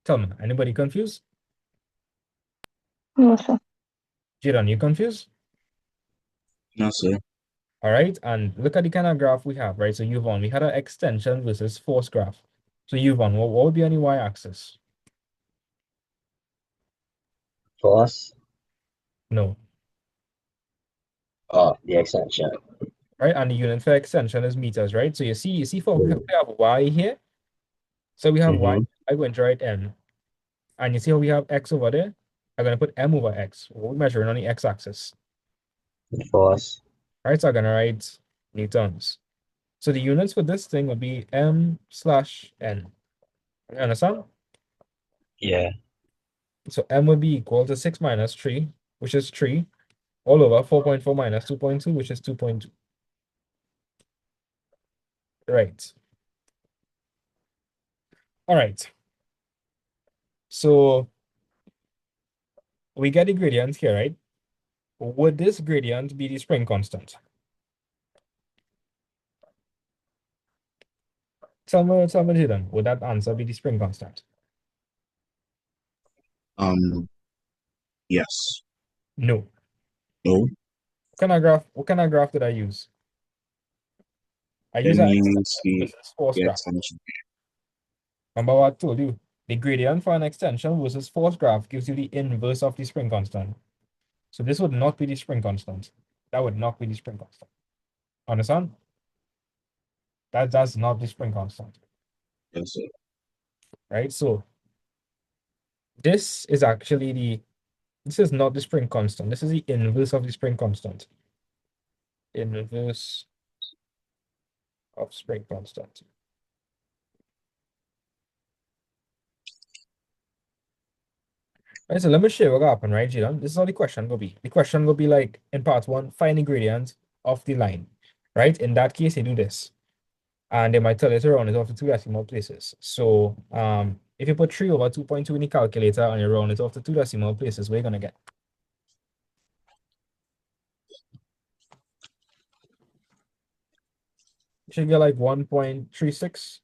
Tell me, anybody confused? No, sir. Jiran, you confused? No, sir. All right, and look at the kind of graph we have, right? So U1, we had an extension versus force graph. So U1, what would be on the y-axis? Force. No, Oh, the extension. right? And the unit for extension is meters, right? So you see for we have y here. So we have y, Mm-hmm. I going to write m. And you see how we have x over there? I'm going to put m over x. We're measuring on the x-axis, Force. right? So I'm going to write newtons. So the units for this thing would be m/n. You understand? Yeah. So m would be equal to 6 minus 3, which is 3, all over 4.4 minus 2.2, which is 2.2. Right. All right. So we get the gradient here, right? Would this gradient be the spring constant? Tell me, Jidan, would that answer be the spring constant? Yes. No. No. What kind of graph did I use? I use Then an you extension see versus force the graph. extension. Remember what I told you? The gradient for an extension versus force graph gives you the inverse of the spring constant. So this would not be the spring constant. That would not be the spring constant. Understand? That's not the spring constant, Yes, sir. right? So this is actually this is not the spring constant. This is the inverse of the spring constant. Inverse of spring constant. Right, so let me show you what happened, right, Jilan? This is how the question will be. The question will be like in part one, find the gradient of the line, right? In that case, you do this. And they might tell you to round it off to two decimal places. So if you put 3 over 2.2 in the calculator and you round it off to two decimal places, what are you gonna get? You should get like 1.36,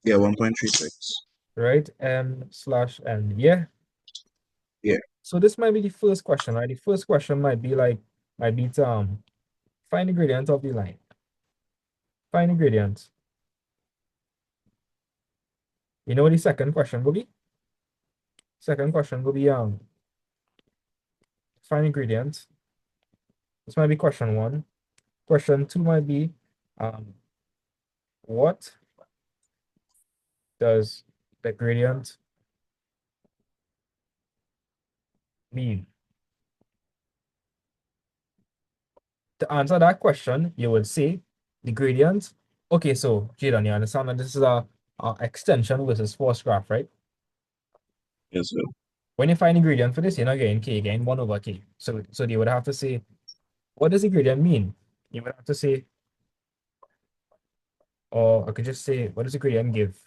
Yeah, 1.36. right? M/n. Yeah. Yeah. So this might be the first question, right? The first question might be to find the gradient of the line. Find the gradient. You know what the second question will be? Second question will be find the gradient. This might be question one. Question two might be what does the gradient mean? To answer that question, you would say the gradient. Okay, so Jadon, you understand that this is a extension versus force graph, right? Yes, sir. When you find the gradient for this, you're not getting k, you're getting 1 over k. So you would have to say, what does the gradient mean? You would have to say, or I could just say, what does the gradient give?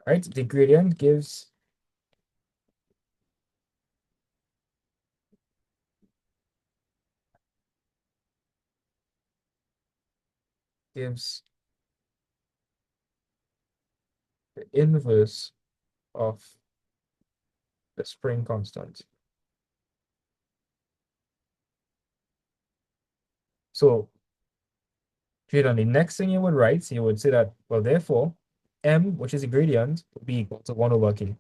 Right? The gradient gives the inverse of the spring constant. So, Jadon, the next thing you would write, so you would say that, well, therefore, m, which is the gradient, would be equal to 1 over k.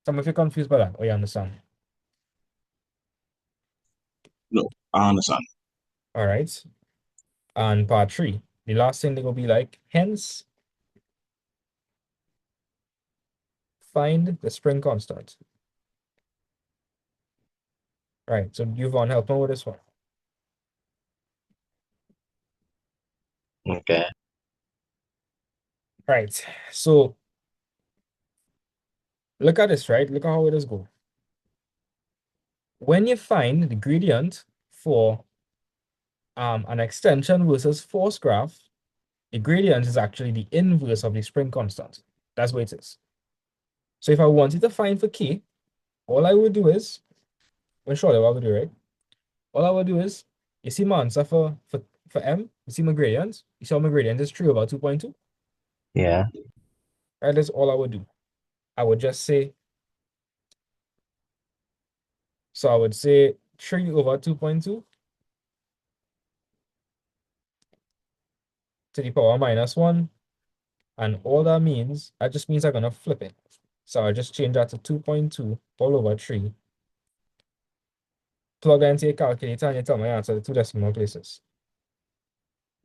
Some of you confused by that, or you understand? No, I understand. All right. And part three, the last thing they will be like, hence, find the spring constant. Right, so Yvonne, help me with this one. Okay. Right, so look at this, right? Look at how it does go. When you find the gradient for an extension versus force graph, the gradient is actually the inverse of the spring constant. That's what it is. So if I wanted to find for K, all I would do is, well, surely what I would do, right? All I would do is, you see my answer for M, you see my gradient, you see how my gradient is 3 over 2.2. Yeah. Right, that's all I would do. I would just say, so I would say 3 over 2.2 to the power minus 1. And all that means, that just means I'm going to flip it. So I just change that to 2.2 all over 3. Plug that into your calculator and you tell my answer to 2 decimal places.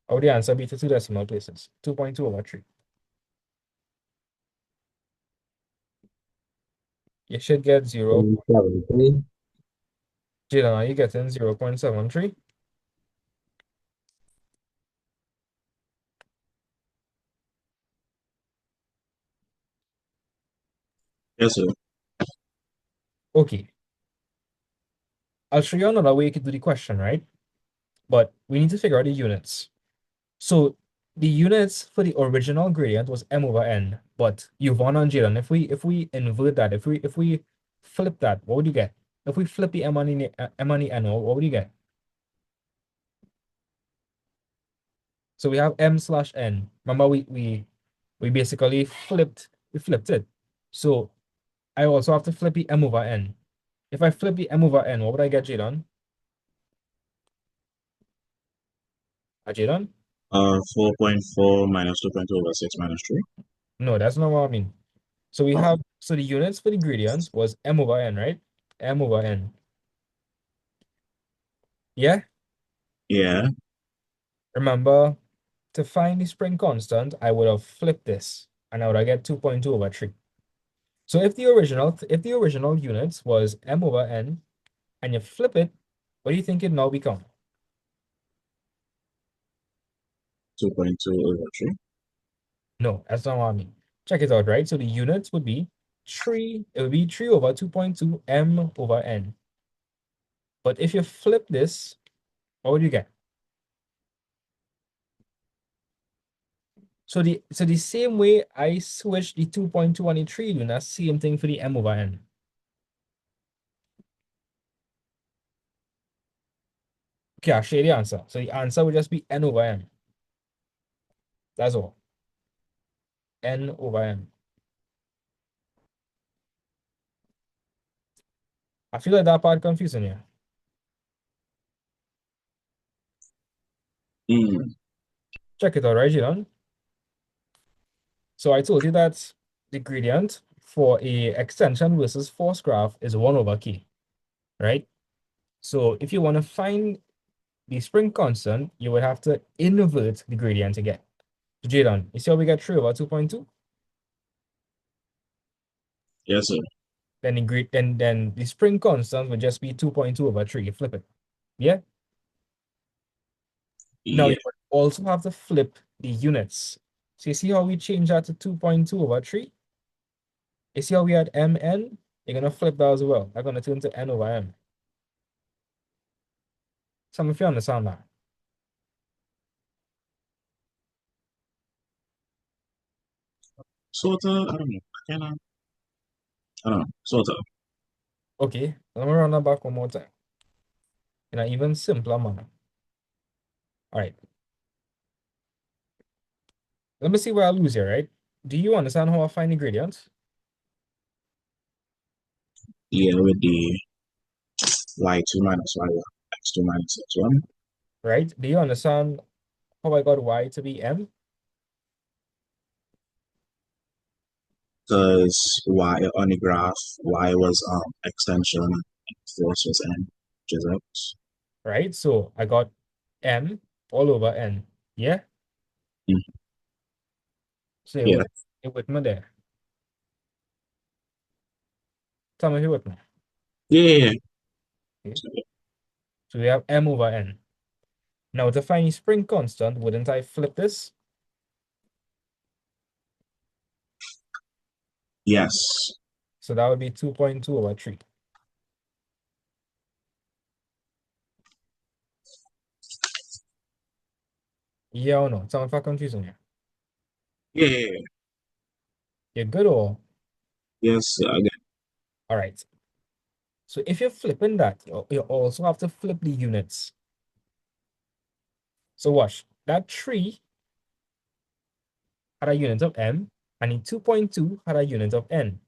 How would the answer be to 2 decimal places? 2.2 over 3. You should get 0. 0.73. Jalen, are you getting 0.73? Yes, sir. Okay. I'll show you another way you could do the question, right? But we need to figure out the units. So the units for the original gradient was m over n, but Yvonne and Jalen, if we invert that, if we flip that, what would you get? If we flip the m and the n, what would you get? So we have m slash n. Remember, we basically flipped it. So I also have to flip the m over n. If I flip the m over n, what would I get, Jalen? Jalen? 4.4 minus 2.2 over 6 minus 3. No, that's not what I mean. So we Oh, have, so the units for the gradients was m over n, right? M over n. Yeah? yeah. Remember, to find the spring constant, I would have flipped this, and I would have get 2.2 over 3. So if the original units was m over n, and you flip it, what do you think it now become? 2.2 over 3. No, that's not what I mean. Check it out, right? So the units would be 3, it would be 3 over 2.2 m over n. But if you flip this, what would you get? So the same way I switched the 2.2 and the 3, doing that same thing for the m over n. Okay, I'll show you the answer. So the answer would just be n over m. That's all. N over m. I feel like that part confusing you. Mm. Check it out, right, Jilan? So I told you that the gradient for a extension versus force graph is 1 over k, right? So if you want to find the spring constant, you would have to invert the gradient again. So Jadon, you see how we get 3 over 2.2? Yes, sir. Then the spring constant would just be 2.2 over 3. You flip it. Yeah? Now Yeah. you would also have to flip the units. So you see how we change that to 2.2 over 3? You see how we had mn? You're gonna flip that as well. That's gonna turn to n over m. Some of you understand that. Sort of. I don't know. I don't know. Sort of. Okay, let me run that back one more time in an even simpler manner. All right, let me see where I lose here, right? Do you understand how I find the gradient? Yeah, with the y2 minus y1, x2 minus x1. Right? Do you understand how I got y to be m? Because y on the graph, y was extension, force was n, which is x. Right? So I got m all over n. Yeah? Mm. So Yeah. it would me there. Tell me if you're with me. Yeah. Okay. So we have m over n. Now to find the spring constant, wouldn't I flip this? Yes. So that would be 2.2 over 3. Yeah or no? Tell me if I'm confusing you. Yeah. You're good or? Yes. Again. All right. So if you're flipping that, you also have to flip the units. So watch, that 3 had a unit of m, and the 2.2 had a unit of n.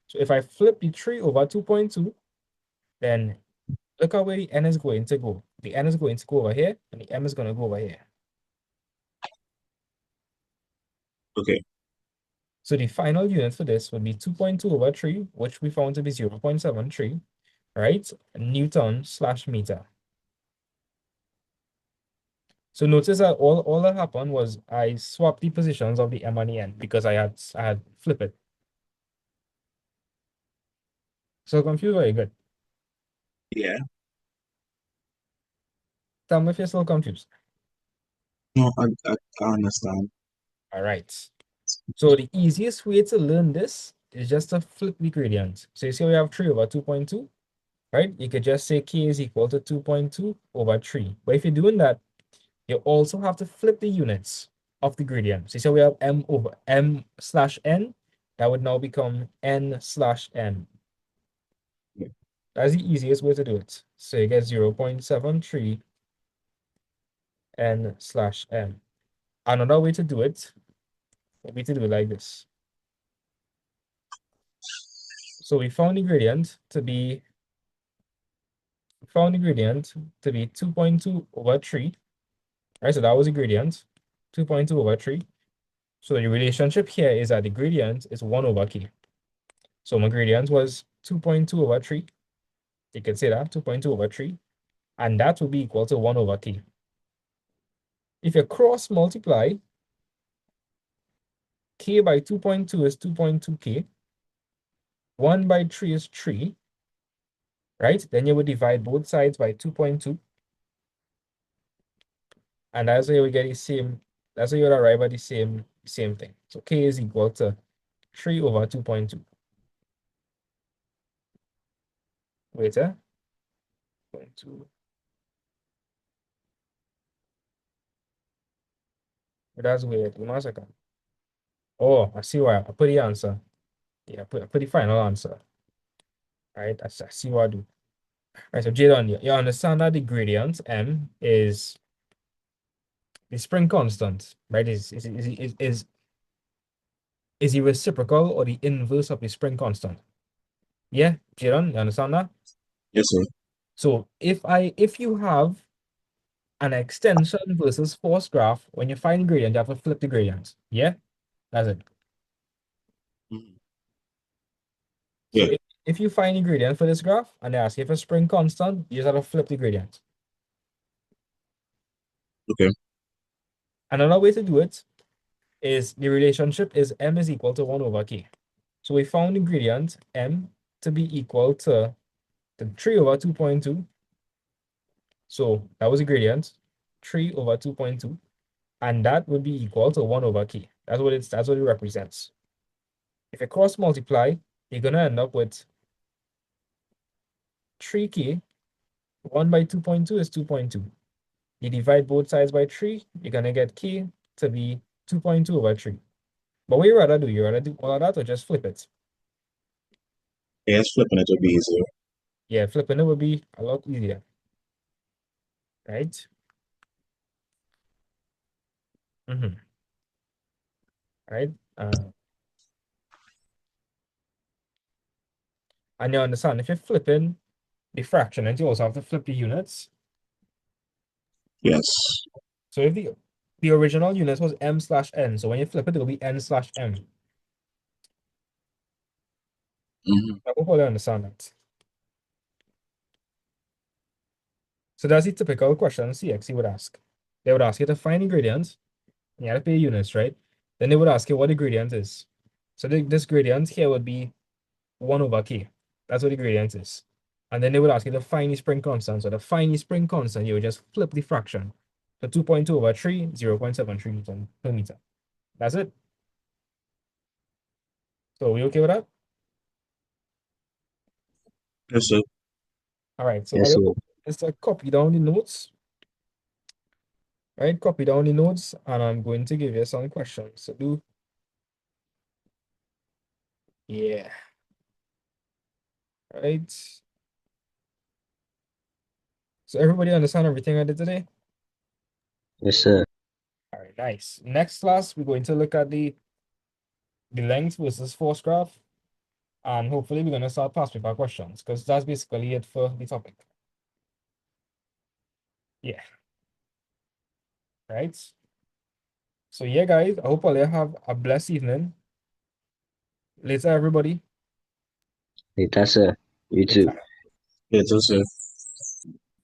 So if I flip the 3 over 2.2, then look at where the n is going to go. The n is going to go over here, and the m is going to go over here. Okay. So the final unit for this would be 2.2 over 3, which we found to be 0.73, right? Newton slash meter. So notice that all that happened was I swapped the positions of the m and the n because I had flipped it. So confused, very good. Yeah. Tell me if you're still confused. No, I understand. All right. So the easiest way to learn this is just to flip the gradient. So you see we have 3 over 2.2, right? You could just say k is equal to 2.2 over 3. But if you're doing that, you also have to flip the units of the gradient. So you see we have m over m slash n. That would now become n slash n. Yeah. That's the easiest way to do it. So you get 0.73 n slash m. Another way to do it would be to do it like this. So we found the gradient to be 2.2 over 3. Right, so that was the gradient, 2.2 over 3. So the relationship here is that the gradient is 1 over k. So my gradient was 2.2 over 3. You can say that, 2.2 over 3. And that will be equal to 1 over k. If you cross multiply, k by 2.2 is 2.2k. 1 by 3 is 3, right? Then you would divide both sides by 2.2. And that's how you would get the same, that's how you would arrive at the same thing. So k is equal to 3 over 2.2. Wait, 0.2. That's weird. Give me a second. Oh, I see why. I put the answer. Yeah, I put the final answer. Right? I see what I do. Right, so Jadon, you understand that the gradient m is the spring constant, right? Is the reciprocal or the inverse of the spring constant? Yeah, Jadon, you understand that? Yes, sir. So if you have an extension versus force graph, when you find gradient, you have to flip the gradient. Yeah, that's it. Mhm. So Yeah. if you find the gradient for this graph and they ask you for spring constant, you just have to flip the gradient. Okay. Another way to do it is the relationship is m is equal to 1 over k. So we found the gradient m to be equal to the 3 over 2.2. So that was the gradient, 3 over 2.2. And that would be equal to 1 over k. That's what it represents. If you cross multiply, you're gonna end up with 3k. 1 by 2.2 is 2.2. You divide both sides by 3, you're gonna get k to be 2.2 over 3. But what you rather do? You rather do all of that or just flip it? Yes, flipping it would be easier. Yeah, flipping it would be a lot easier, right? Right? Uh, and you understand, if you're flipping the fraction, and you also have to flip the units. Yes. So if the original unit was m slash n, so when you flip it, it'll be n slash m. Hmm. I hope you understand that. So that's the typical question CXC would ask. They would ask you to find ingredients, and you have to pay units, right? Then they would ask you what the gradient is. So this gradient here would be 1 over k. That's what the gradient is. And then they will ask you to find the spring constant. So to find the spring constant, you would just flip the fraction. So 2.2 over 3, 0.73 Newton per meter. That's it. So we okay with that? Yes, sir. All right. So Yes, all sir. you do is to copy down the notes. Right? Copy down the notes, and I'm going to give you some questions. So do. Yeah. Right. So everybody understand everything I did today? Yes, sir. All right, nice. Next class, we're going to look at the length versus force graph. And hopefully we're going to start past paper questions because that's basically it for the topic. Yeah. Right. So yeah, guys, I hope all you have a blessed evening. Later, everybody. Later, sir. You too. Later. Yes, sir.